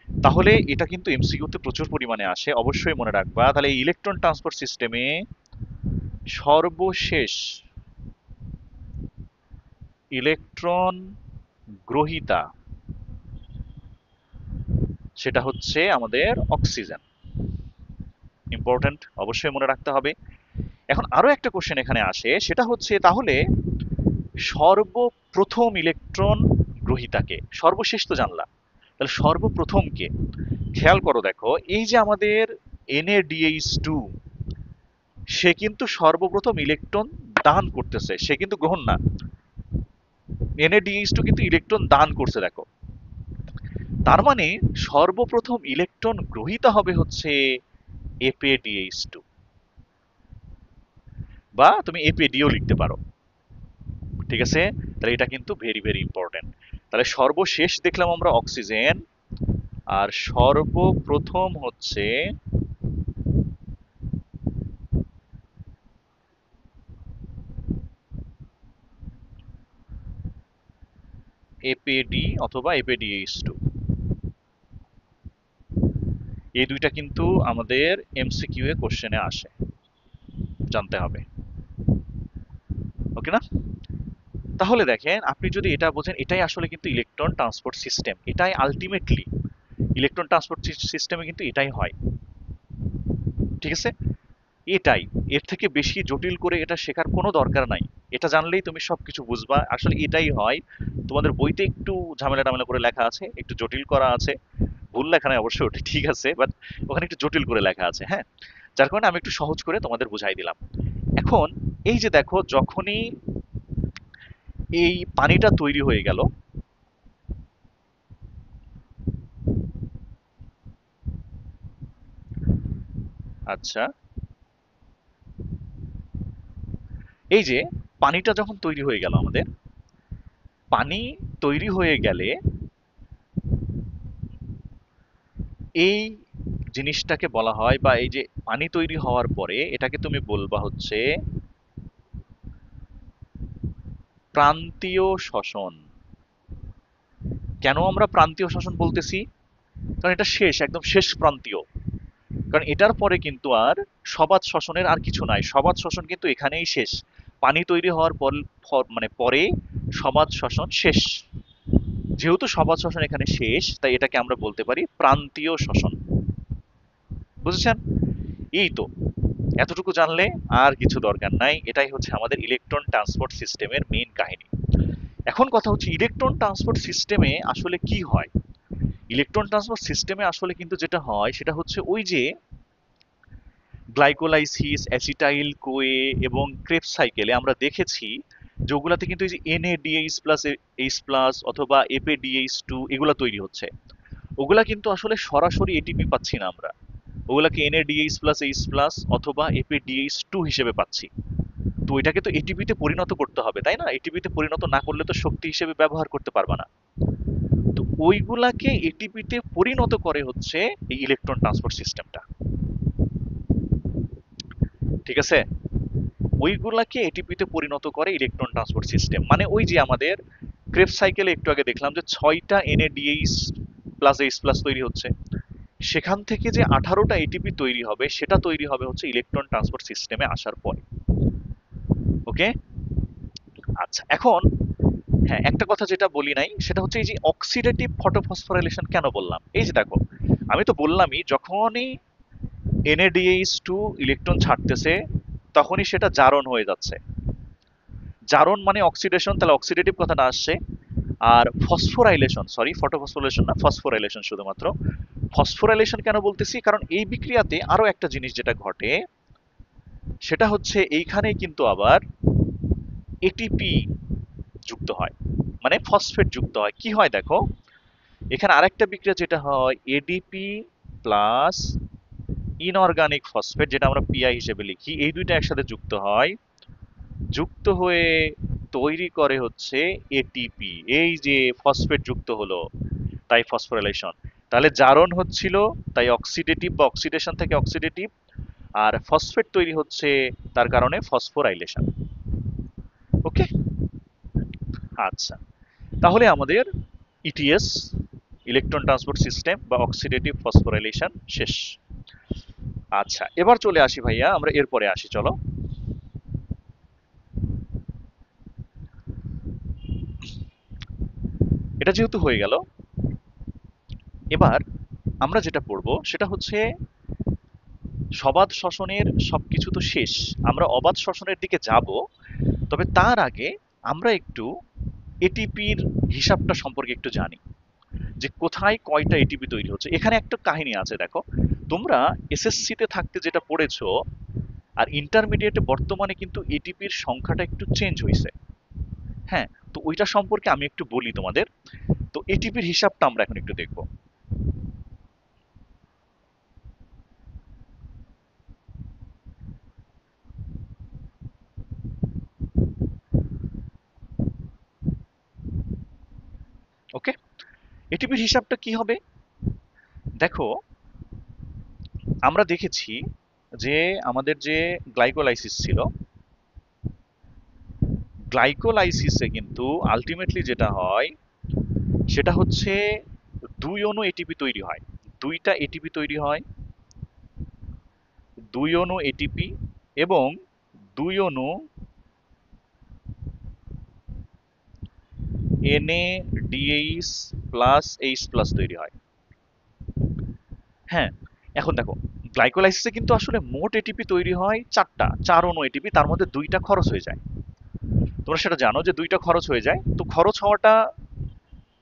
তাহলে এটা কিন্তু এমসিকিউতে প্রচুর পরিমাণে আসে, অবশ্যই মনে রাখবা। তাহলে ইলেকট্রন ট্রান্সপোর্ট সিস্টেমে সর্বশেষ ইলেকট্রন গ্রহীতা সেটা হচ্ছে আমাদের অক্সিজেন। ইম্পর্টেন্ট, অবশ্যই মনে রাখতে হবে। এখন আরো একটা কোশ্চেন এখানে আসে, সেটা হচ্ছে তাহলে সর্বপ্রথম ইলেকট্রন গ্রহীতাকে, সর্বশেষ তো জানলা, তাহলে সর্বপ্রথম কে? খেয়াল করো, দেখো এই যে আমাদের NaDH2, সে কিন্তু সর্বপ্রথম ইলেকট্রন দান করতেছে, সে কিন্তু গ্রহণ না। NaDH2 কিন্তু ইলেকট্রন দান করছে, দেখো। তার মানে সর্বপ্রথম ইলেকট্রন গ্রহীতা হবে হচ্ছে FADH2, বা তুমি FADও লিখতে পারো, ঠিক আছে? তাহলে এটা কিন্তু ভেরি ভেরি ইম্পর্টেন্ট। তাহলে সর্বশেষ দেখলাম আমরা অক্সিজেন, আর সর্বপ্রথম হচ্ছে FAD অথবা FADH2। এই দুইটা কিন্তু আমাদের এমসিকিউ এ কোশ্চেনে আসে, জানতে হবে। ওকে না? তাহলে দেখেন, আপনি যদি এটা বোঝেন, এটাই আসলে কিন্তু ইলেকট্রন ট্রান্সপোর্ট সিস্টেম, এটাই আলটিমেটলি ইলেকট্রন ট্রান্সপোর্ট সিস্টেমে কিন্তু এটাই হয়, ঠিক আছে? এটাই, এর থেকে বেশি জটিল করে এটা শেখার কোনো দরকার নাই। এটা জানলেই তুমি সবকিছু বুঝবা, আসলে এটাই হয়। তোমাদের বইতে একটু ঝামেলা টামেলা করে লেখা আছে, একটু জটিল করা আছে, ভুল লেখা নাই অবশ্যই, ওটা ঠিক আছে, বাট ওখানে একটু জটিল করে লেখা আছে, হ্যাঁ। যার কারণে আমি একটু সহজ করে তোমাদের বুঝাই দিলাম। এখন এই যে দেখো, যখনই এই পানিটা তৈরি হয়ে গেল, আচ্ছা, এই যে পানিটা যখন তৈরি হয়ে গেল আমাদের, পানি তৈরি হয়ে গেলে এই জিনিসটাকে বলা হয়, বা এই যে পানি তৈরি হওয়ার পরে এটাকে তুমি বলবা হচ্ছে প্রান্তীয় শ্বসন। কেন আমরা প্রান্তীয় শ্বসন বলতেছি? কারণ এটা শেষ, একদম শেষ প্রান্তীয়। কারণ এটার পরে কিন্তু আর সবাত শ্বসনের আর কিছু নাই, সবাত শ্বসন কিন্তু এখানেই শেষ। পানি তৈরি হওয়ার পর মানে পরে সবাত শ্বসন শেষ। যেহেতু সবাত শ্বসন এখানে শেষ, তাই এটাকে আমরা বলতে পারি প্রান্তীয় শ্বসন। বুঝেছেন? এই তো, এতটুকু জানলে আর কিছু দরকার নাই। এটাই হচ্ছে আমাদের ইলেকট্রন ট্রান্সপোর্ট সিস্টেমের মেইন কাহিনী। এখন কথা হচ্ছে, ইলেকট্রন ট্রান্সপোর্ট সিস্টেমে আসলে কি হয়? ইলেকট্রন ট্রান্সপোর্ট সিস্টেমে আসলে কিন্তু যেটা হয় সেটা হচ্ছে ওই যে গ্লাইকোলাইসিস, অ্যাসিটাইল কোয়ে এবং ক্রেবস সাইকেলে আমরা দেখেছি যে ওগুলাতে কিন্তু এই যে NADH প্লাস H প্লাস অথবা FADH2 এগুলা তৈরি হচ্ছে। ওগুলা কিন্তু আসলে সরাসরি এটিপি পাচ্ছি না আমরা, ওগুলাকে NADH প্লাস H প্লাস অথবা FADH2 হিসেবে পাচ্ছি। তো এটাকে তো এটিপিতে পরিণত করতে হবে, তাই না? এটিপিতে পরিণত না করলে তো শক্তি হিসেবে ব্যবহার করতে পারবা না। তো ওইগুলাকে এটিপিতে পরিণত করে হচ্ছে এই ইলেকট্রন ট্রান্সপোর্ট সিস্টেমটা, ঠিক আছে? ওইগুলাকে এটিপিতে পরিণত করে ইলেকট্রন ট্রান্সপোর্ট সিস্টেম। মানে ওই যে আমাদের ক্রেবস সাইকেলে একটু আগে দেখলাম যে 6টা NADH প্লাস H প্লাস তৈরি হচ্ছে, সেখান থেকে যে 18টা এটিপি তৈরি হবে সেটা তৈরি হবে হচ্ছে ইলেকট্রন ট্রান্সপোর্ট সিস্টেমে আসার পরে। ওকে, আচ্ছা। এখন হ্যাঁ, একটা কথা যেটা বলি নাই সেটা হচ্ছে এই যে অক্সিডেটিভ ফটোফসফোরাইলেশন কেন বললাম? এই যে দেখো, আমি তো বললামই যখনই NADH2 ইলেকট্রন ছাড়তেছে তখনই সেটা জারণ হয়ে যাচ্ছে। জারণ মানে অক্সিডেশন, তাহলে অক্সিডেটিভ কথাটা আসছে। আর ফসফোরাইলেশন, সরি ফটোফসফোরাইলেশন না, ফসফোরাইলেশন শুধুমাত্র। ফসফোরাইলেশন কেন বলতেছি? কারণ এই বিক্রিয়াতে আরো একটা জিনিস যেটা ঘটে সেটা হচ্ছে এইখানে কিন্তু আবার এটিপি যুক্ত হয়, মানে ফসফেট যুক্ত হয়। কি হয় দেখো, এখানে আরেকটা বিক্রিয়া যেটা হয় ADP প্লাস ইনঅর্গানিক ফসফেট, যেটা আমরা পিআই হিসেবে লিখি, এই দুইটা একসাথে যুক্ত হয়, যুক্ত হয়ে তৈরি করে হচ্ছে এটিপি। এই যে ফসফেট যুক্ত হলো, তাই ফসফোরাইলেশন। তাহলে জারণ হচ্ছিল, তাই অক্সিডেটিভ বা অক্সিডেশন থেকে অক্সিডেটিভ, আর ফসফেট তৈরি হচ্ছে তার কারণে ফসফোরাইলেশন। ওকে, আচ্ছা, তাহলে আমাদের ইটিএস, ইলেকট্রন ট্রান্সপোর্ট সিস্টেম বা অক্সিডেটিভ ফসফোরাইলেশন শেষ। আচ্ছা, এবার চলে আসি ভাইয়া, আমরা এরপরে আসি, চলো। এটা যেহেতু হয়ে গেল, এবার আমরা যেটা পড়বো সেটা হচ্ছে সবাত শ্বসনের সবকিছু তো শেষ, আমরা অবাত শ্বসনের দিকে যাব। তবে তার আগে আমরা একটু এটিপির হিসাবটা সম্পর্কে একটু জানি, যে কোথায় কয়টা এটিপি তৈরি হচ্ছে। এখানে একটা কাহিনী আছে, দেখো, তোমরা এসএসসি তে থাকতে যেটা পড়েছো আর ইন্টারমিডিয়েটে বর্তমানে কিন্তু এটিপির সংখ্যাটা একটু চেঞ্জ হয়েছে। হ্যাঁ, তো ওইটা সম্পর্কে আমি একটু বলি তোমাদের। তো এটিপির হিসাবটা আমরা এখন একটু দেখব। ওকে, এটিপির হিসাবটা কি হবে? দেখো, আমরা দেখেছি যে আমাদের যে গ্লাইকোলাইসিস ছিল, গ্লাইকোলাইসিসে কিন্তু আলটিমেটলি যেটা হয় সেটা হচ্ছে দুই অণু এটিপি তৈরি হয়, দুইটা এটিপি তৈরি হয়, দুই অণু এটিপি এবং দুই অণু NADH প্লাস H প্লাস তৈরি হয়। হ্যাঁ, এখন দেখো, গ্লাইকোলাইসিসে কিন্তু আসলে মোট এটিপি তৈরি হয় চারটা, চার অণু এটিপি, তার মধ্যে দুইটা খরচ হয়ে যায়। তোমরা সেটা জানো যে দুইটা খরচ হয়ে যায়। তো খরচ হওয়াটা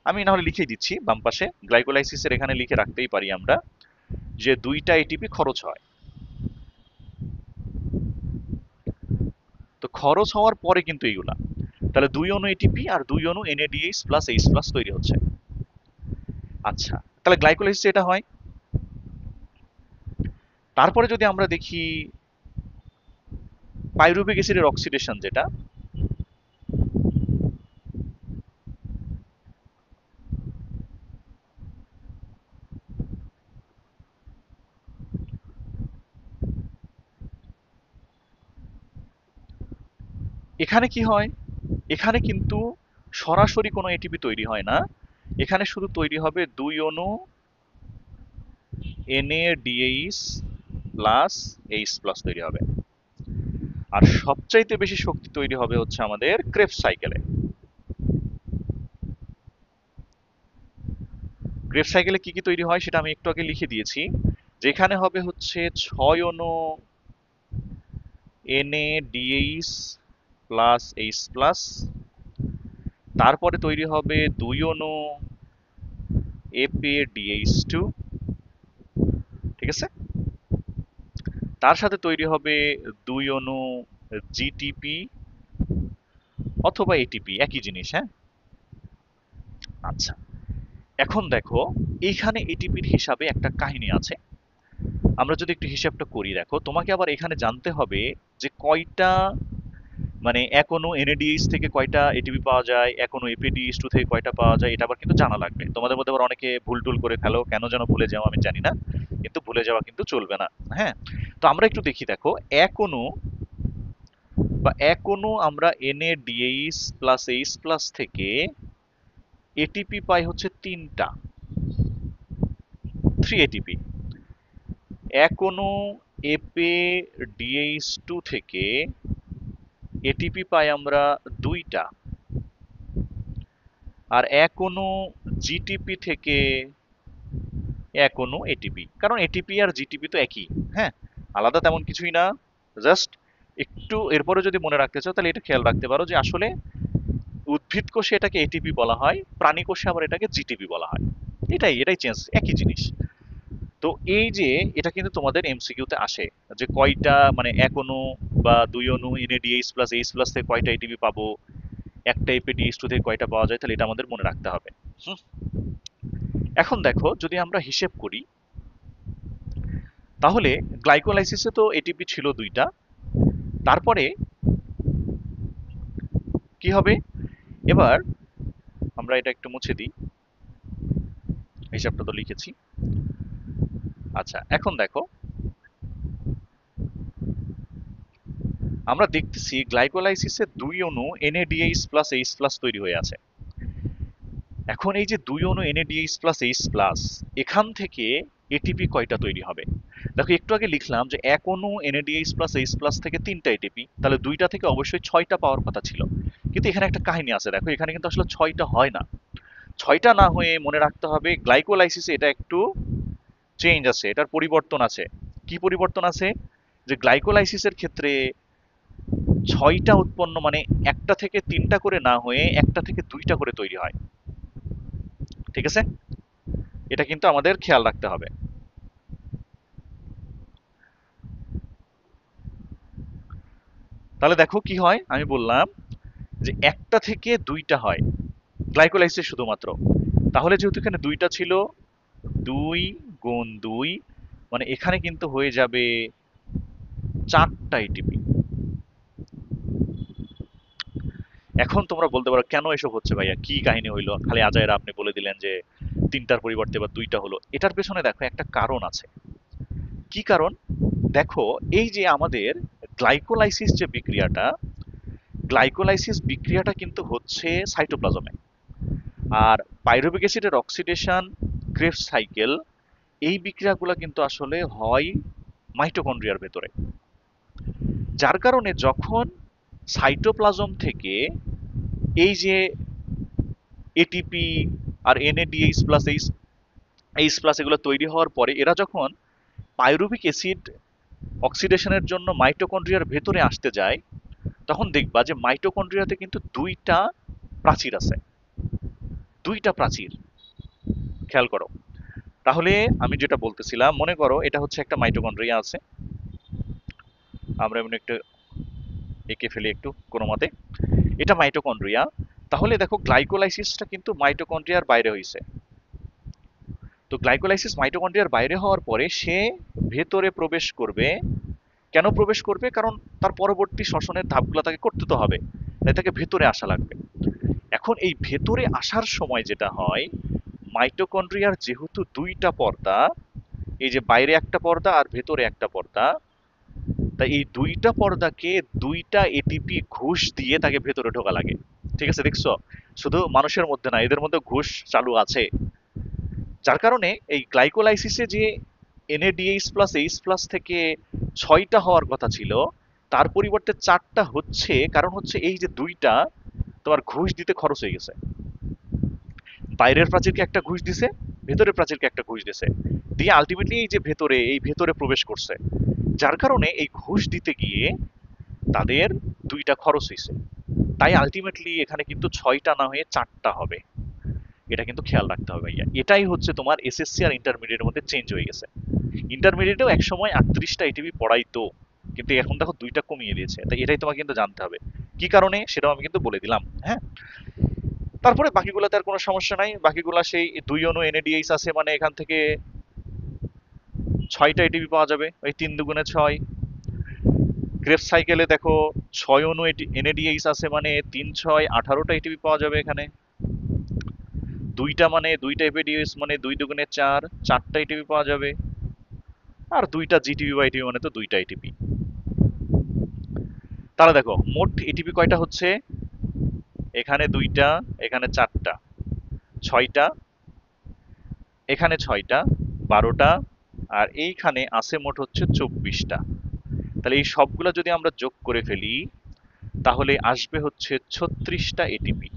আমি না হলে লিখে দিচ্ছি বাম পাশে, গ্লাইকোলাইসিসের এখানে লিখে রাখতেই পারি আমরা যে দুইটা এটিপি খরচ হয়। তো খরচ হওয়ার পরে কিন্তু এইগুলা, তাহলে দুই অণু এটিপি আর দুই অণু NADH প্লাস H প্লাস তৈরি হচ্ছে। আচ্ছা, তাহলে গ্লাইকোলাইসিসে এটা হয়। তারপরে যদি আমরা দেখি পাইরুভিক অ্যাসিডের অক্সিডেশন, যেটা এখানে কি হয়, এখানে কিন্তু সরাসরি কোনো এটিপি তৈরি হয় না, এখানে শুধু তৈরি হবে দুই অণু NADH প্লাস H প্লাস তৈরি হবে। আর সবচাইতে বেশি শক্তি তৈরি হবে হচ্ছে আমাদের ক্রেবস সাইকেলে। ক্রেবস সাইকেলে কি কি তৈরি হয় সেটা আমি একটু আগে লিখে দিয়েছি, যেখানে হবে হচ্ছে 6 অণু NADH প্লাস H প্লাস, তারপরে তৈরি হবে দুই অণু APDH2, ঠিক আছে, তার সাথে তৈরি হবে দুই অণু GTP অথবা ATP, একই জিনিস। হ্যাঁ, আচ্ছা, এখন দেখো, এইখানে এটিপির হিসাবে একটা কাহিনী আছে। আমরা যদি একটু হিসাবটা করি, দেখো, তোমাকে আবার এখানে জানতে হবে যে কয়টা, মানে এক অণু NADH থেকে কয়টা এটিপি পাওয়া যায়, এক অণু APDH2 থেকে কয়টা পাওয়া যায়, এটা আবার কিন্তু জানা লাগবে। তোমাদের মধ্যে আবার অনেকে ভুল টুল করে ফেলো, কেন যেন ভুলে যাও আমি জানি না, কিন্তু ভুলে যাওয়া কিন্তু চলবে না। হ্যাঁ, তো আমরা একটু দেখি, দেখো, এক অণু বা এক অণু আমরা NADH প্লাস H প্লাস থেকে এটিপি পাই হচ্ছে তিনটা, 3 এটিপি। এক অণু APDH2 থেকে এটিপি পাই আমরা দুইটা, আর এক অণু জিটিপি থেকে এক অণু এটিপি। কারণ এটিপি আর জিটিপি তো একই। হ্যাঁ, আলাদা তেমন কিছুই না, জাস্ট একটু এরপরে যদি মনে রাখতে চাও তাহলে এটা খেয়াল রাখতে পারো যে আসলে উদ্ভিদ কোষে এটাকে এটিপি বলা হয়, প্রাণী কোষে আবার এটাকে জিটিপি বলা হয়। এটাই এটাই চেঞ্জ, একই জিনিস। তো এই যে এটা কিন্তু তোমাদের এমসিকিউতে আসে, যে কয়টা, মানে এক অণু বা দুই অণু NADH প্লাস H প্লাস থেকে কয়টা এটিপি পাবো, একটা APDH2 থেকে কয়টা পাওয়া যায়, তাহলে এটা আমাদের মনে রাখতে হবে। হুম, এখন দেখো, যদি আমরা হিসেব করি তাহলে গ্লাইকোলাইসিসে তো এটিপি ছিল দুইটা, তারপরে কি হবে? এবার আমরা এটা একটু মুছে দিই, হিসাবটা তো লিখেছি। আচ্ছা, এখন দেখো আমরা দেখতেছি গ্লাইকোলাইসিসে 2 অণু NADH প্লাস H প্লাস তৈরি হয়ে আছে। এখন এই যে 2 অণু NADH প্লাস H প্লাস, এখান থেকে এটিপি কয়টা তৈরি হবে? দেখো একটু আগে লিখলাম যে এক অণু NADH প্লাস H প্লাস থেকে 3টা এটিপি, তাহলে 2টা থেকে অবশ্যই 6টা পাওয়ার কথা ছিল। কিন্তু এখানে একটা কাহিনী আছে, দেখো এখানে কিন্তু আসলে 6টা হয় না। 6টা না হয়ে মনে রাখতে হবে গ্লাইকোলাইসিসে এটা একটু চেঞ্জ আছে, এটার পরিবর্তন আছে। কি পরিবর্তন আছে? যে গ্লাইকোলাইসিসের ক্ষেত্রে 6টা উৎপন্ন মানে একটা থেকে 3টা করে না হয়ে একটা থেকে 2টা করে তৈরি হয়। ঠিক আছে? এটা কিন্তু আমাদের খেয়াল রাখতে হবে। তাহলে দেখো কি হয়, আমি বললাম যে একটা থেকে 2টা হয় গ্লাইকোলাইসিস শুধুমাত্র। তাহলে যেহেতু এখানে 2টা ছিল, 2 গুণ 2 মানে এখানে কিন্তু হয়ে যাবে 4টা এটিপি। এখন তোমরা বলতে পারো কেন এসব হচ্ছে ভাইয়া, কি কাহিনী হইলো, খালি আজাইরা আপনি বলে দিলেন যে 3টার পরিবর্তে এবার 2টা হলো। এটার পেছনে দেখো একটা কারণ আছে। কি কারণ? দেখো এই যে আমাদের গ্লাইকোলাইসিস যে বিক্রিয়াটা, গ্লাইকোলাইসিস বিক্রিয়াটা কিন্তু হচ্ছে সাইটোপ্লাজমে। আর পাইরুভিক অ্যাসিডের অক্সিডেশন, ক্রেবস সাইকেল, এই বিক্রিয়াগুলো কিন্তু আসলে হয় মাইটোকন্ড্রিয়ার ভেতরে। যার কারণে যখন সাইটোপ্লাজম থেকে এই যে এটিপি আর NADH প্লাস এইচ প্লাস এগুলো তৈরি হওয়ার পরে এরা যখন পাইরুভিক অ্যাসিড অক্সিডেশনের জন্য মাইটোকন্ড্রিয়ার ভেতরে আসতে যায়, তখন দেখবা যে মাইটোকন্ড্রিয়াতে কিন্তু 2টা প্রাচীর আছে। 2টা প্রাচীর, খেয়াল করো। তাহলে আমি যেটা বলতেছিলাম, মনে করো এটা হচ্ছে একটা মাইটোকন্ড্রিয়া আছে, আমরা এমন একটু এঁকে ফেলি একটু কোনো মতে, এটা মাইটোকন্ড্রিয়া। তাহলে দেখো গ্লাইকোলাইসিসটা কিন্তু মাইটোকন্ড্রিয়ার বাইরে হয়েছে। তো গ্লাইকোলাইসিস মাইটোকন্ড্রিয়ার বাইরে হওয়ার পরে সে ভেতরে প্রবেশ করবে। কেন প্রবেশ করবে? কারণ তার পরবর্তী শ্বসনের ধাপগুলো তাকে করতে তো হবে, তাই তাকে ভেতরে আসা লাগবে। এখন এই ভেতরে আসার সময় যেটা হয়, মাইটোকন্ড্রিয়ার যেহেতু 2টা পর্দা, এই যে বাইরে একটা পর্দা আর ভেতরে একটা পর্দা, তাই এই 2টা পর্দাকে 2টা এটিপি ঘুষ দিয়ে তাকে ভেতরে ঢোকা লাগে। ঠিক আছে, দেখছো? শুধু মানুষের মধ্যে না, এদের মধ্যে ঘুষ চালু আছে। যার কারণে এই গ্লাইকোলাইসিসে যে NADH প্লাস H প্লাস থেকে 6টা হওয়ার কথা ছিল, তার পরিবর্তে 4টা হচ্ছে। কারণ হচ্ছে এই যে 2টা তোমার ঘুষ দিতে খরচ হয়ে গেছে। বাইরের প্রাচীরকে একটা ঘুষ দিছে, ভেতরের প্রাচীরকে একটা ঘুষ দিছে, দিয়ে আলটিমেটলি এই যে ভেতরে প্রবেশ করছে। যার কারণে এই ঘুষ দিতে গিয়ে তাদের 2টা খরচ হয়েছে। তাই আলটিমেটলি এখানে কিন্তু 6টা না হয়ে 4টা হবে। এটা কিন্তু খেয়াল রাখতে হবে ভাইয়া। এটাই হচ্ছে তোমার SSC আর ইন্টারমিডিয়েটের মধ্যে চেঞ্জ হয়ে গেছে। ইন্টারমিডিয়েটেও এক সময় 38টা এটিপি পড়াইতো, কিন্তু এখন দেখো 2টা কমিয়ে দিয়েছে। তাই এটাই তোমাকে কিন্তু জানতে হবে কি কারণে, সেটাও আমি কিন্তু বলে দিলাম। হ্যাঁ, তারপরে বাকিগুলোতে আর কোনো সমস্যা নাই। বাকিগুলা সেই 2 অণু NADH আছে মানে এখান থেকে 6টা এটিপি পাওয়া যাবে, ওই 3 দুগুণে 6। ক্রেবস সাইকেলে দেখো 6 অণু NADH আছে মানে 3 6 18টা এটিপি পাওয়া যাবে এখানে। 2টা মানে 2টা এপিডিএস মানে 2 দুগুণে 4, 4টা এটিপি পাওয়া যাবে। আর 2টা জিটিপি বা এটিপি মানে তো 2টা এটিপি। তাহলে দেখো মোট এটিপি কয়টা হচ্ছে? এখানে 2টা, এখানে 4টা, 6টা, এখানে 6টা, 12টা, আর এইখানে আছে মোট হচ্ছে 24টা। তাহলে এই সবগুলো যদি আমরা যোগ করে ফেলি, তাহলে আসবে হচ্ছে 36টা এটিপি।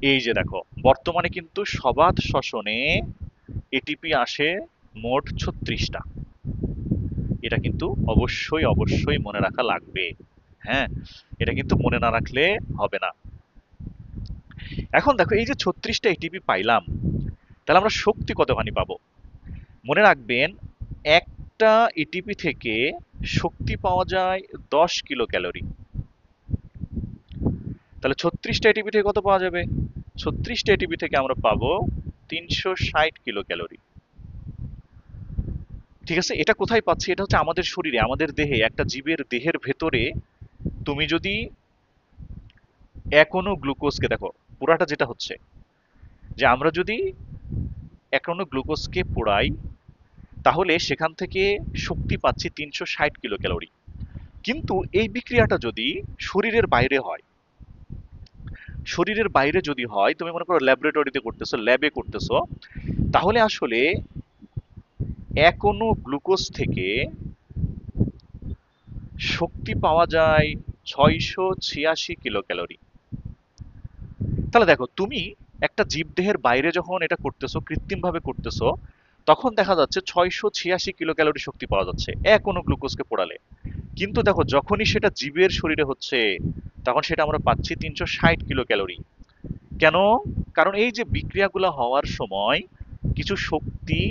এই যে দেখো, বর্তমানে কিন্তু সবাত শ্বসনে এটিপি আসে মোট 36টা। এটা কিন্তু অবশ্যই অবশ্যই মনে রাখা লাগবে। হ্যাঁ, এটা কিন্তু মনে না রাখলে হবে না। এখন দেখো এই যে 36টা এটিপি পাইলাম, তাহলে আমরা শক্তি কতখানি পাবো? মনে রাখবেন, একটা এটিপি থেকে শক্তি পাওয়া যায় 10 কিলো ক্যালোরি। তাহলে 36টা এটিপি থেকে কত পাওয়া যাবে? 36টা এটিপি থেকে আমরা পাবো 360 কিলো ক্যালোরি। ঠিক আছে, এটা কোথায় পাচ্ছি? এটা হচ্ছে আমাদের শরীরে, আমাদের দেহে, একটা জীবের দেহের ভেতরে তুমি যদি এক অণু গ্লুকোজকে দেখো, পুরাটা যেটা হচ্ছে যে আমরা যদি এক অণু গ্লুকোজকে পোড়াই তাহলে সেখান থেকে শক্তি পাচ্ছি 360 কিলো ক্যালোরি। কিন্তু এই বিক্রিয়াটা যদি শরীরের বাইরে হয়, শরীরের বাইরে যদি হয়, তুমি মনে করো ল্যাবরেটরিতে করতেছো, ল্যাবে করতেছো, তাহলে আসলে এক অণু গ্লুকোজ থেকে শক্তি পাওয়া যায় 686 কিলো ক্যালোরি। তাহলে দেখো, তুমি একটা জীবদেহের বাইরে যখন এটা করতেছো, কৃত্রিম ভাবে করতেছো, তখন দেখা যাচ্ছে 686 কিলো ক্যালোরি শক্তি পাওয়া যাচ্ছে এক অণু গ্লুকোজকে পোড়ালে। কিন্তু দেখো, যখনই সেটা জীবের শরীরে হচ্ছে তখন সেটা আমরা পাচ্ছি 360 কিলো ক্যালোরি। কেন? কারণ এই যে বিক্রিয়াগুলো হওয়ার সময় কিছু শক্তি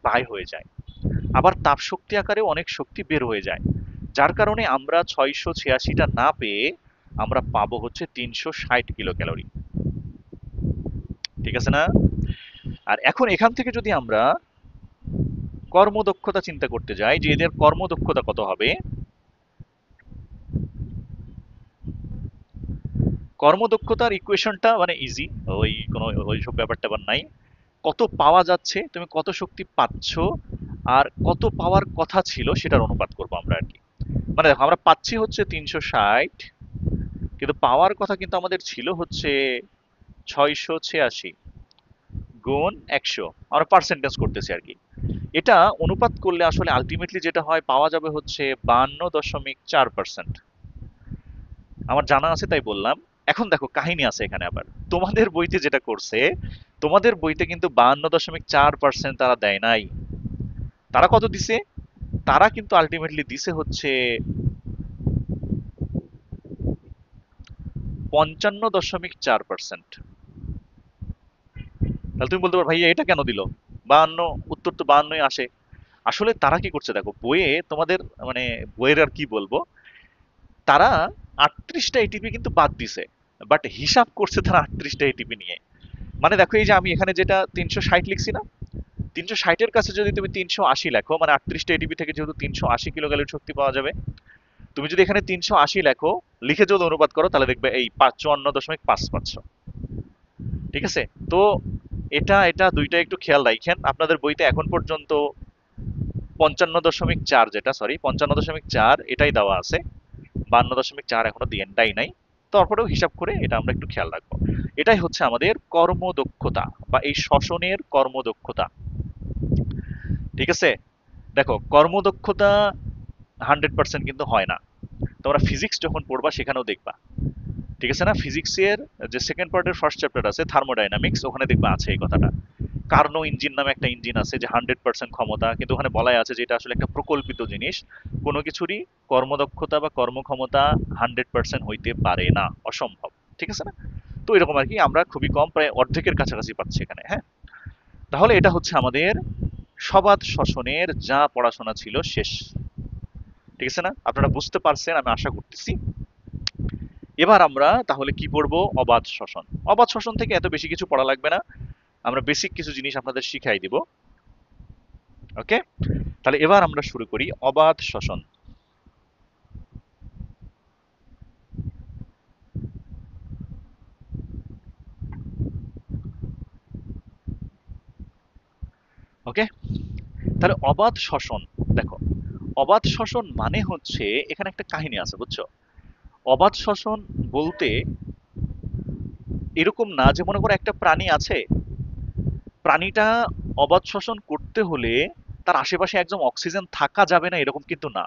ব্যয় হয়ে যায়, আবার তাপ শক্তি আকারে অনেক শক্তি বের হয়ে যায়, যার কারণে আমরা 686টা না পেয়ে আমরা পাবো হচ্ছে 360 কিলো ক্যালোরি। ঠিক আছে না? আর এখন এখান থেকে যদি আমরা কর্মদক্ষতা চিন্তা করতে যাই যে এদের কর্মদক্ষতা কত হবে, কর্মদক্ষতার ইকুয়েশনটা মানে ইজি, ওই কোনো ওইসব ব্যাপার ট্যাপার নাই। কত পাওয়া যাচ্ছে, তুমি কত শক্তি পাচ্ছ, আর কত পাওয়ার কথা ছিল সেটার অনুপাত করবো আমরা আর কি। মানে দেখো, আমরা পাচ্ছি হচ্ছে 360, কিন্তু পাওয়ার কথা কিন্তু আমাদের ছিল হচ্ছে 686 গুণ 100। আমরা পার্সেন্টেজ করতেছি আর কি। এটা অনুপাত করলে আসলে আলটিমেটলি যেটা হয়, পাওয়া যাবে হচ্ছে 52.4%। আমার জানা আছে তাই বললাম। এখন দেখো, কাহিনী আছে এখানে আবার। তোমাদের বইতে যেটা করছে, তোমাদের বইতে কিন্তু 52.4% তারা দেয় নাই। তারা কত দিছে? তারা কিন্তু আলটিমেটলি দিছে হচ্ছে 55.4%। তাহলে তুমি বলতে পারো, ভাইয়া এটা কেন দিল? 52, উত্তর তো 52ই আসে। আসলে তারা কি করছে দেখো, বইয়ে তোমাদের মানে বইয়ের আর কি বলবো, তারা 38টা এটিপি কিন্তু বাদ দিছে, বাট হিসাব করছে তারা 38টা এটিপি নিয়ে। মানে দেখো, এই যে আমি এখানে যেটা 360 লিখছি না, 360-এর কাছে যদি তুমি 380 লেখো, মানে 38টা এটিপি থেকে যেহেতু 380 কিলো ক্যালোরি শক্তি পাওয়া যাবে, তুমি যদি এখানে 380 লেখো, লিখে যদি অনুপাত করো, তাহলে দেখবে এই 54.5 পাচ্ছ। ঠিক আছে? তো এটা এটা দুইটা একটু খেয়াল রাখেন। আপনাদের বইতে এখন পর্যন্ত 55.4, যেটা সরি 55.4 এটাই দেওয়া আছে, 52.4 এখনো দেয় নাই। তারপরেও হিসাব করে এটা আমরা একটু খেয়াল রাখবো। এটাই হচ্ছে আমাদের কর্মদক্ষতা বা এই শ্বসনের কর্মদক্ষতা। ঠিক আছে? দেখো, কর্মদক্ষতা 100% কিন্তু হয় না। তোমরা ফিজিক্স যখন পড়বা সেখানেও দেখবা। ঠিক আছে না? ফিজিক্সের যে সেকেন্ড পার্টের ফার্স্ট চ্যাপ্টার আছে, থার্মোডাইনামিক্স, ওখানে দেখবা আছে এই কথাটা। কার্নো ইঞ্জিন নামে একটা ইঞ্জিন আছে যে 100% ক্ষমতা, কিন্তু ওখানে বলাই আছে যে এটা আসলে একটা প্রকল্পিত জিনিস। কোনো কিছুরই কর্মদক্ষতা বা কর্মক্ষমতা 100% হইতে পারে না, অসম্ভব। ঠিক আছে না? তো এরকম আর কি, আমরা খুবই কম, প্রায় অর্ধেকের কাছাকাছি পাচ্ছি এখানে। হ্যাঁ, তাহলে এটা হচ্ছে আমাদের সবাত শ্বসনের যা পড়াশোনা ছিল শেষ। ঠিক আছে না? আপনারা বুঝতে পারছেন আমি আশা করতেছি। এবার আমরা তাহলে কি পড়বো? অবাত শ্বসন। অবাত শ্বসন থেকে এত বেশি কিছু পড়া লাগবে না, আমরা বেসিক কিছু জিনিস আপনাদের শিখাই দিব। ওকে, তাহলে এবার আমরা শুরু করি অবাত শ্বসন। ওকে, তাহলে অবাত শ্বসন। দেখো, অবাত শ্বসন মানে হচ্ছে, এখানে একটা কাহিনী আছে বুঝছো। অবাত শ্বসন বলতে এরকম না যে মনে করো একটা প্রাণী আছে, প্রাণীটা অবাত শ্বসন করতে হলে তার আশেপাশে একদম অক্সিজেন থাকা যাবে না, এরকম কিন্তু না।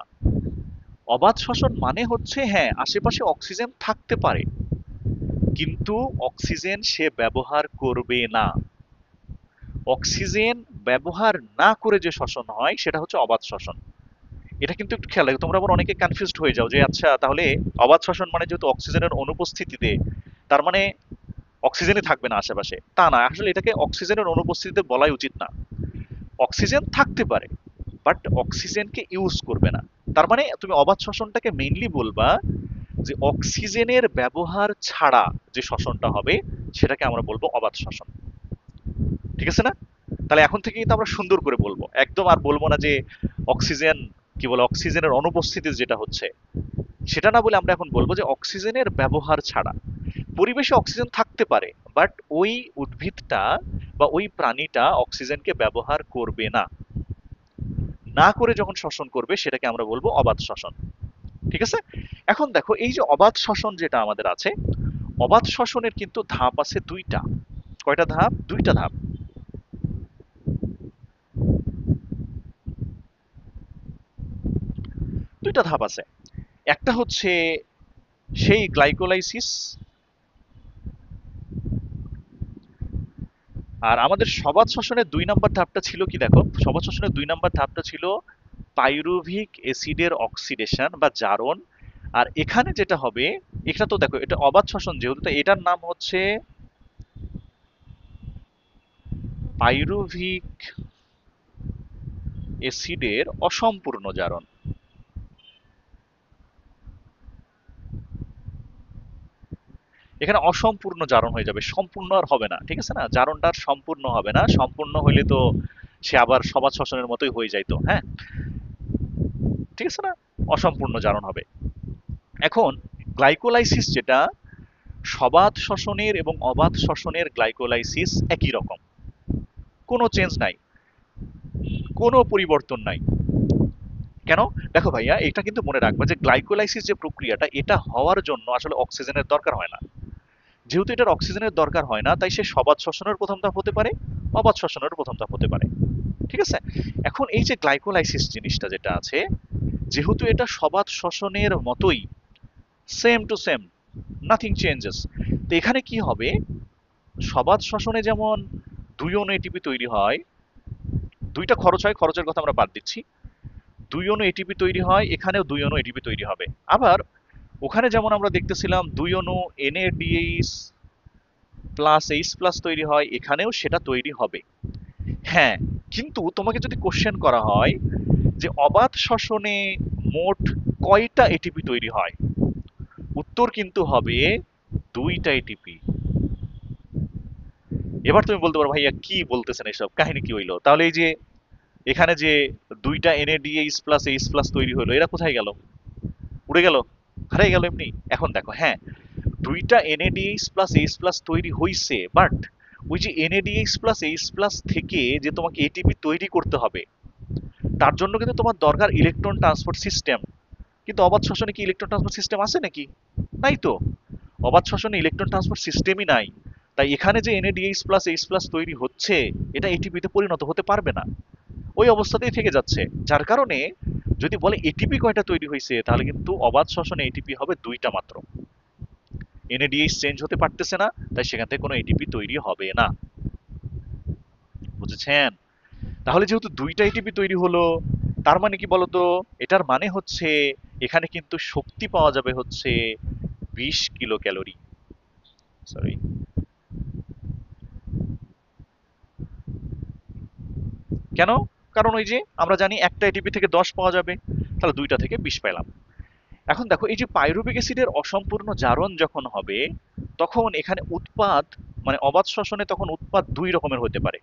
অবাত শ্বসন মানে হচ্ছে, হ্যাঁ, আশেপাশে অক্সিজেন থাকতে পারে, কিন্তু অক্সিজেন সে ব্যবহার করবে না। অক্সিজেন ব্যবহার না করে যে শ্বসন হয় সেটা হচ্ছে অবাত শ্বসন। এটা কিন্তু একটু খেয়াল রাখো, তোমরা আবার অনেকে কনফিউজড হয়ে যাও যে আচ্ছা, তাহলে অবাত শ্বসন মানে যেহেতু অক্সিজেনের অনুপস্থিতিতে, তার মানে অক্সিজেনই থাকবে না আশেপাশে, তা না। আসলে এটাকে অক্সিজেনের অনুপস্থিতিতে বলাই উচিত না। অক্সিজেন থাকতে পারে, বাট অক্সিজেনকে ইউজ করবে না। তার মানে তুমি অবাত শ্বসনটাকে মেইনলি বলবা যে অক্সিজেনের ব্যবহার ছাড়া যে শ্বসনটা হবে সেটাকে আমরা বলবো অবাত শ্বসন। ঠিক আছে না? তাহলে এখন থেকেই তো আমরা সুন্দর করে বলবো, একদম আর বলবো না যে অক্সিজেন, কি বলে, অক্সিজেনের অনুপস্থিতি যেটা হচ্ছে সেটা না বলে আমরা এখন বলবো যে অক্সিজেনের ব্যবহার ছাড়া। পরিবেশে অক্সিজেন থাকতে পারে, বাট ওই উদ্ভিদটা বা ওই প্রাণীটা অক্সিজেনকে ব্যবহার করবে না। না করে যখন শ্বসন করবে সেটাকে আমরা বলবো অবাধ শ্বসন। ঠিক আছে? এখন দেখো এই যে অবাধ শ্বসন যেটা আমাদের আছে, অবাধ শ্বসনের কিন্তু ধাপ আছে দুইটা। কয়টা ধাপ? দুইটা ধাপ। দুইটা ধাপ আছে। একটা হচ্ছে সেই গ্লাইকোলাইসিস, আর আমাদের সবাত শ্বসনের ২ নম্বর ধাপটা ছিল কি দেখো, সবাত শ্বসনের ২ নম্বর ধাপটা ছিল পাইরুভিক অ্যাসিডের অক্সিডেশন বা জারণ। আর এখানে যেটা হবে, এটা তো দেখো এটা অবাধ শ্বসন যেহেতু, তো এটার নাম হচ্ছে পাইরুভিক অ্যাসিডের অসম্পূর্ণ জারণ। এখানে অসম্পূর্ণ জারণ হয়ে যাবে, সম্পূর্ণ আর হবে না, ঠিক আছে না? জারণটা আর সম্পূর্ণ হবে না, সম্পূর্ণ হইলে তো সে আবার সবাত শ্বসনের মতোই হয়ে যাইতো, হ্যাঁ, ঠিক আছে না? অসম্পূর্ণ জারণ হবে। এখন গ্লাইকোলাইসিস যেটা, সবাত শ্বসনের এবং অবাধ শ্বসনের গ্লাইকোলাইসিস একই রকম, কোনো চেঞ্জ নাই, কোনো পরিবর্তন নাই। কেন? দেখো ভাইয়া, এটা কিন্তু মনে রাখবা যে গ্লাইকোলাইসিস যে প্রক্রিয়াটা, এটা হওয়ার জন্য আসলে অক্সিজেনের দরকার হয় না। যেহেতু এটার অক্সিজেনের দরকার হয় না, তাই সে সবাত শ্বসনের প্রথম ধাপ হতে পারে, অবাধ শ্বসনের প্রথম ধাপ হতে পারে। ঠিক আছে? এখন এই যে গ্লাইকোলাইসিস জিনিসটা যেটা আছে, যেহেতু এটা সবাত শ্বসনের মতোই, same to same, nothing changes, তো এখানে কি হবে, সবাত শ্বসনে যেমন ২ অণু এটিপি তৈরি হয়, দুইটা খরচ হয়, খরচের কথা আমরা বাদ দিচ্ছি, ২ অণু এটিপি তৈরি হয়, এখানেও ২ অণু এটিপি তৈরি হবে। আবার ওখানে যেমন আমরা দেখতেছিলাম ২ অণু NADH প্লাস H প্লাস তৈরি হয়, এখানেও সেটা তৈরি হবে। হ্যাঁ, কিন্তু তোমাকে যদি কোশ্চেন করা হয় যে অবাধ শ্বসনে মোট কয়টা এটিপি তৈরি হয়, উত্তর কিন্তু হবে ২টা এটিপি। এবার তুমি বলতে পারো ভাইয়া কি বলতেছেন এসব, কাহিনী কি হইলো? তাহলে এই যে এখানে যে ২টা NADH প্লাস H প্লাস তৈরি হলো, এরা কোথায় গেল? উড়ে গেল, হারিয়ে গেল এমনি? এখন দেখো, হ্যাঁ, ২টা NADH প্লাস H প্লাস তৈরি হইছে, বাট ওই যে NADH প্লাস H প্লাস থেকে যে তোমাকে এটিপি তৈরি করতে হবে, তার জন্য কিন্তু তোমার দরকার ইলেকট্রন ট্রান্সপোর্ট সিস্টেম। কিন্তু অবাধ শ্বসনে কি ইলেকট্রন ট্রান্সপোর্ট সিস্টেম আছে নাকি? নাই তো। অবাধ শ্বসনে ইলেকট্রন ট্রান্সপোর্ট সিস্টেমই নাই। তাই এখানে যে NADH প্লাস H প্লাস তৈরি হচ্ছে, এটা এটিপিতে পরিণত হতে পারবে না, ওই অবস্থাতেই থেকে যাচ্ছে। যার কারণে যদি বলে এটিপি কয়টা তৈরি হয়েছে, তাহলে কিন্তু অবাধ শ্বসনে এটিপি হবে ২টা মাত্র। NADH চেঞ্জ হতে পারতেছে না, তাই সেখান থেকে কোনো এটিপি তৈরি হবে না। বুঝেছেন? তাহলে যেহেতু ২টা এটিপি তৈরি হলো, তার মানে কি বলতো? এটার মানে হচ্ছে এখানে কিন্তু শক্তি পাওয়া যাবে হচ্ছে ২০ কিলো ক্যালোরি। সরি, কেন? কারণ ওই যে আমরা জানি একটা এটিপি থেকে ১০ পাওয়া যাবে, তাহলে ২টা থেকে ২০ পেলাম। এখন দেখো এই যে পাইরুভিক অ্যাসিডের অসম্পূর্ণ জারণ যখন হবে, তখন এখানে উৎপাদ, মানে অবাধ শ্বসনে তখন উৎপাদ ২ রকমের হতে পারে।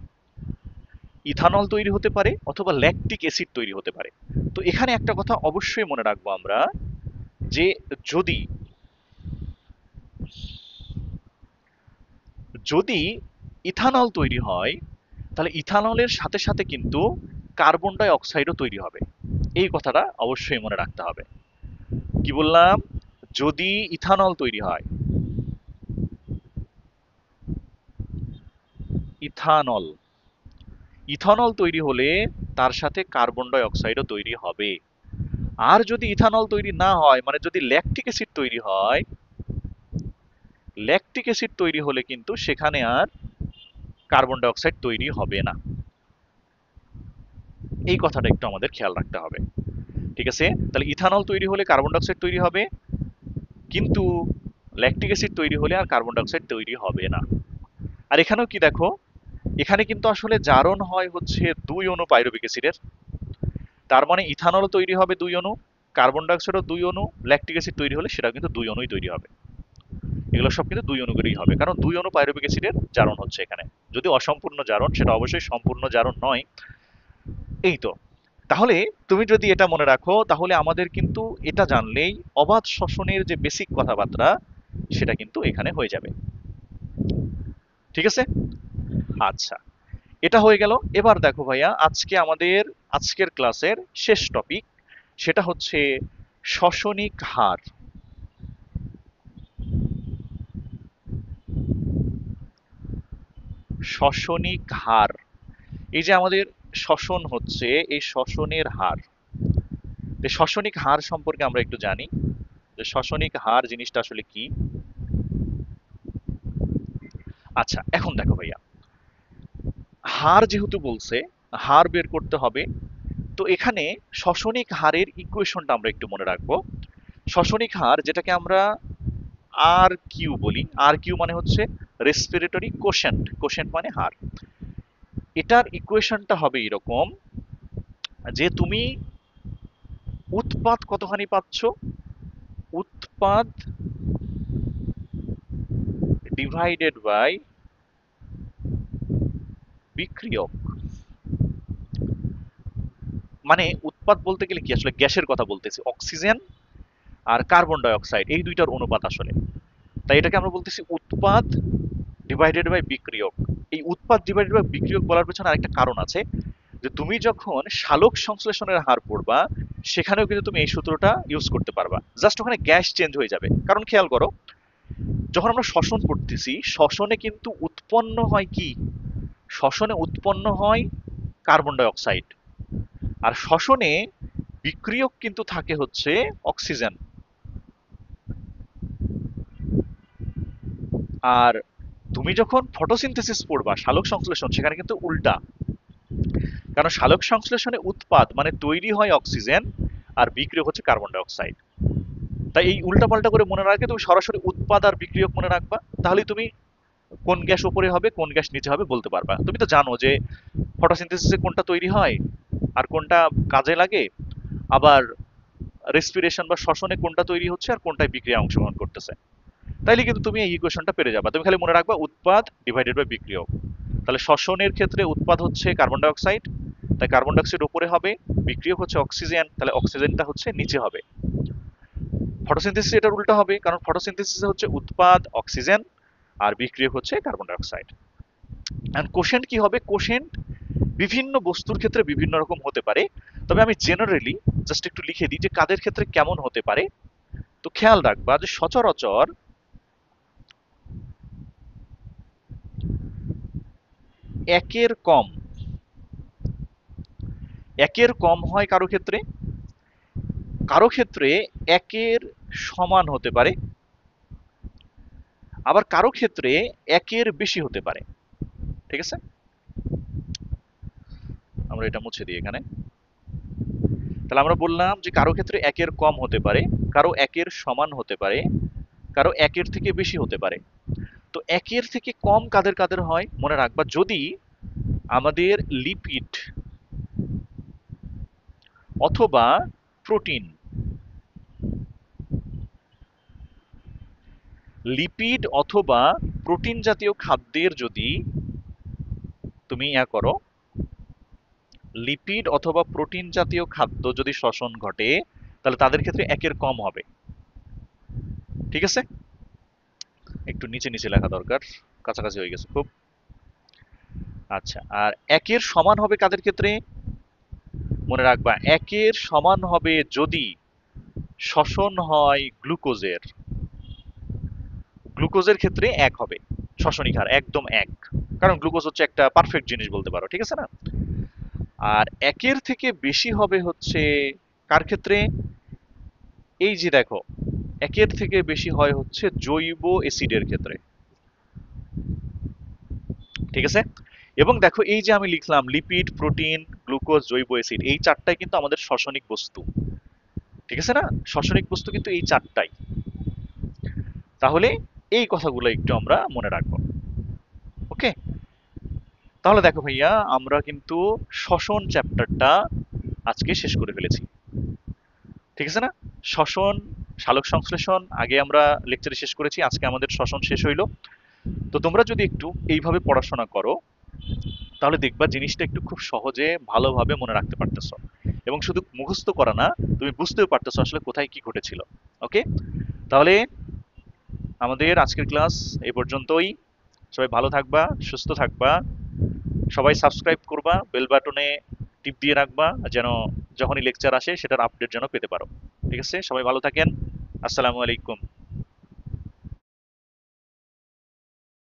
ইথানল তৈরি হতে পারে অথবা ল্যাকটিক অ্যাসিড তৈরি হতে পারে। তো এখানে একটা কথা অবশ্যই মনে রাখবো আমরা, যে যদি যদি ইথানল তৈরি হয়, তাহলে ইথানলের সাথে সাথে কিন্তু কার্বন ডাই অক্সাইডও তৈরি হবে। এই কথাটা অবশ্যই মনে রাখতে হবে। কি বললাম? যদি ইথানল তৈরি হয়, ইথানল, ইথানল তৈরি হলে তার সাথে কার্বন ডাই অক্সাইডও তৈরি হবে। আর যদি ইথানল তৈরি না হয়, মানে যদি ল্যাকটিক অ্যাসিড তৈরি হয়, ল্যাকটিক অ্যাসিড তৈরি হলে কিন্তু সেখানে আর কার্বন ডাই অক্সাইড তৈরি হবে না। এই কথাটা একটু আমাদের খেয়াল রাখতে হবে। ঠিক আছে? তাহলে ইথানল তৈরি হলে কার্বন ডাই অক্সাইড তৈরি হবে, কিন্তু ল্যাকটিক অ্যাসিড তৈরি হলে আর কার্বন ডাই অক্সাইড তৈরি হবে না। আর এখানেও কি দেখো, এখানে কিন্তু আসলে জারণ হয় হচ্ছে ২ অণু পাইরুভিক অ্যাসিডের। তার মানে ইথানল তৈরি হবে ২ অণু, কার্বন ডাই অক্সাইডও ২ অণু, ল্যাকটিক অ্যাসিড তৈরি হলে সেটা কিন্তু ২ অণুই তৈরি হবে। এগুলো সব কিন্তু ২ অণু করেই হবে, কারণ ২ অণু পাইরুভিক অ্যাসিডের জারণ হচ্ছে এখানে। যদি অসম্পূর্ণ জারণ, সেটা অবশ্যই সম্পূর্ণ জারণ নয়। এই তো। তাহলে তুমি যদি এটা মনে রাখো, তাহলে আমাদের কিন্তু এটা জানলেই অবাধ শ্বসনের যে বেসিক কথাবার্তা, সেটা কিন্তু এখানে হয়ে যাবে। ঠিক আছে? আচ্ছা, এটা হয়ে গেল। এবার দেখো ভাইয়া, আজকের ক্লাসের শেষ টপিক, সেটা হচ্ছে শ্বসনিক হার। শ্বসনিক হার, এই যে আমাদের শ্বসন হচ্ছে, এই শ্বসনের হার, তো শ্বসনিক হার সম্পর্কে আমরা একটু জানি যে শ্বসনিক হার জিনিসটা আসলে কি। আচ্ছা, এখন দেখো ভাইয়া, হার যেহেতু বলছে, হার বের করতে হবে, তো এখানে শ্বসনিক হারের ইকুয়েশনটা আমরা একটু মনে রাখবো। শ্বসনিক হার, যেটাকে আমরা আর কিউ বলি, আর কিউ মানে হচ্ছে রেসপিরেটরি কোশেন্ট, কোশেন্ট মানে হার। এটার ইকুয়েশনটা হবে এরকম, যে তুমি উৎপাদ কতখানি পাচ্ছ, উৎপাদ ডিভাইডেড বাই বিক্রিয়ক। মানে উৎপাদ বলতে গেলে কি, আসলে গ্যাসের কথা বলতেছি, অক্সিজেন আর কার্বন ডাই অক্সাইড, এই দুইটার অনুপাত আসলে। তাই এটাকে আমরা বলতেছি উৎপাদ ডিভাইডেড বাই বিক্রিয়ক। এই উৎপাদ ডিভাইডেড বাই বিক্রিয়ক বলার পেছনে আরেকটা কারণ আছে, যে তুমি যখন সালোক সংশ্লেষণের হার পড়বা, সেখানেও কিন্তু তুমি এই সূত্রটা ইউজ করতে পারবা, জাস্ট ওখানে গ্যাস চেঞ্জ হয়ে যাবে। কারণ খেয়াল করো, যখন আমরা শ্বসন করতেছি, শ্বসনে কিন্তু উৎপন্ন হয় কি, শ্বসনে উৎপন্ন হয় কার্বন ডাই অক্সাইড, আর শ্বসনে বিক্রিয়ক কিন্তু থাকে হচ্ছে অক্সিজেন। আর তুমি যখন ফটোসিনথেসিস পড়বা, সালোক সংশ্লেষণ, সেখানে কিন্তু উল্টা। কারণ সালোক সংশ্লেষণে উৎপাদ মানে তৈরি হয় অক্সিজেন, আর বিক্রিয়ক হচ্ছে কার্বন ডাই অক্সাইড। তাই এই উল্টা পাল্টা করে মনে রাখে তুমি সরাসরি উৎপাদ আর বিক্রিয়ক মনে রাখবা, তাহলে তুমি কোন গ্যাস উপরে হবে কোন গ্যাস নিচে হবে বলতে পারবা। তুমি তো জানো যে ফটোসিনথেসিসে কোনটা তৈরি হয় আর কোনটা কাজে লাগে, আবার রেসপিরেশন বা শ্বসনে কোনটা তৈরি হচ্ছে আর কোনটায় বিক্রিয়া অংশগ্রহণ করতেছে। তাইলে কিন্তু তুমি এই ইকুয়েশনটা পেরে যাবা। তুমি খালি মনে রাখবা উৎপাদ ডিভাইডেড বাই বিক্রিয়ক। তাহলে শ্বসনের ক্ষেত্রে উৎপাদ হচ্ছে কার্বন ডাই অক্সাইড, তাই কার্বন ডাই অক্সাইড উপরে হবে, বিক্রিয়ক হচ্ছে অক্সিজেন, তাহলে অক্সিজেনটা হচ্ছে নিচে হবে। ফটোসিনথেসিস এটার উল্টা হবে, কারণ ফটোসিনথেসিস হচ্ছে উৎপাদ অক্সিজেন আর বিক্রিয়ক হচ্ছে carbon dioxide. And quotient কি হবে, কোশেন্ট বিভিন্ন বস্তুর ক্ষেত্রে বিভিন্ন রকম হতে পারে, তবে আমি জেনারেলি জাস্ট একটু লিখে দিই যে কাদের ক্ষেত্রে কেমন হতে পারে। তো খেয়াল রাখবা যে সচরাচর একের কম, একের কম হয় কারো ক্ষেত্রে, কারো ক্ষেত্রে একের সমান হতে পারে, আবার কারো ক্ষেত্রে একের বেশি হতে পারে। ঠিক আছে, আমরা এটা মুছে দিই এখানে। তাহলে আমরা বললাম যে কারো ক্ষেত্রে একের কম হতে পারে, কারো একের সমান হতে পারে, কারো একের থেকে বেশি হতে পারে। তো একের থেকে কম কাদের কাদের হয় মনে রাখবা, যদি আমাদের লিপিড অথবা প্রোটিন, লিপিড অথবা প্রোটিন জাতীয় খাদ্যের যদি তুমি করো, লিপিড অথবা প্রোটিন জাতীয় খাদ্য যদি শ্বসন ঘটে, তাহলে তাদের ক্ষেত্রে একের কম হবে। ঠিক আছে, একটু নিচে নিচে লেখা দরকার, কাছাকাছি হয়ে গেছে খুব। আচ্ছা, আর একের সমান হবে কাদের ক্ষেত্রে, মনে রাখবা একের সমান হবে যদি শ্বসন হয় গ্লুকোজের, গ্লুকোজের ক্ষেত্রে এক হবে শ্বসনিক হার, একদম এক, কারণ গ্লুকোজ হচ্ছে একটা পারফেক্ট জিনিস বলতে পারো। ঠিক আছে না? আর একের থেকে বেশি হবে হচ্ছে কার ক্ষেত্রে, এই যে দেখো, একের থেকে বেশি হয় হচ্ছে জৈব অ্যাসিডের ক্ষেত্রে। ঠিক আছে, এবং দেখো এই যে আমি লিখলাম লিপিড, প্রোটিন, গ্লুকোজ, জৈব অ্যাসিড, এই চারটাই কিন্তু আমাদের শ্বসনিক বস্তু। ঠিক আছে না, শ্বসনিক বস্তু কিন্তু এই চারটাই। তাহলে এই কথাগুলো একটু আমরা মনে রাখবো। ওকে, তাহলে দেখো ভাইয়া, আমরা কিন্তু শ্বসন চ্যাপ্টারটা আজকে শেষ করে ফেলেছি। ঠিক আছে না, শ্বসন, সালোক সংশ্লেষণ আগে আমরা লেকচারে শেষ করেছি, আজকে আমাদের শ্বসন শেষ হইলো। তো তোমরা যদি একটু এইভাবে পড়াশোনা করো, তাহলে দেখবা জিনিসটা একটু খুব সহজে ভালোভাবে মনে রাখতে পারতেছো, এবং শুধু মুখস্থ করা না, তুমি বুঝতেও পারতেছো আসলে কোথায় কি ঘটেছিল। ওকে, তাহলে আমাদের আজকের ক্লাস এই পর্যন্তই। সবাই ভালো থাকবা, সুস্থ থাকবা, সবাই সাবস্ক্রাইব করবা, বেল বাটনে টিপ দিয়ে রাখবা যেন যখনই লেকচার আসে সেটার আপডেট যেন পেতে পারো। ঠিক আছে, সবাই ভালো থাকেন। আসসালামু আলাইকুম।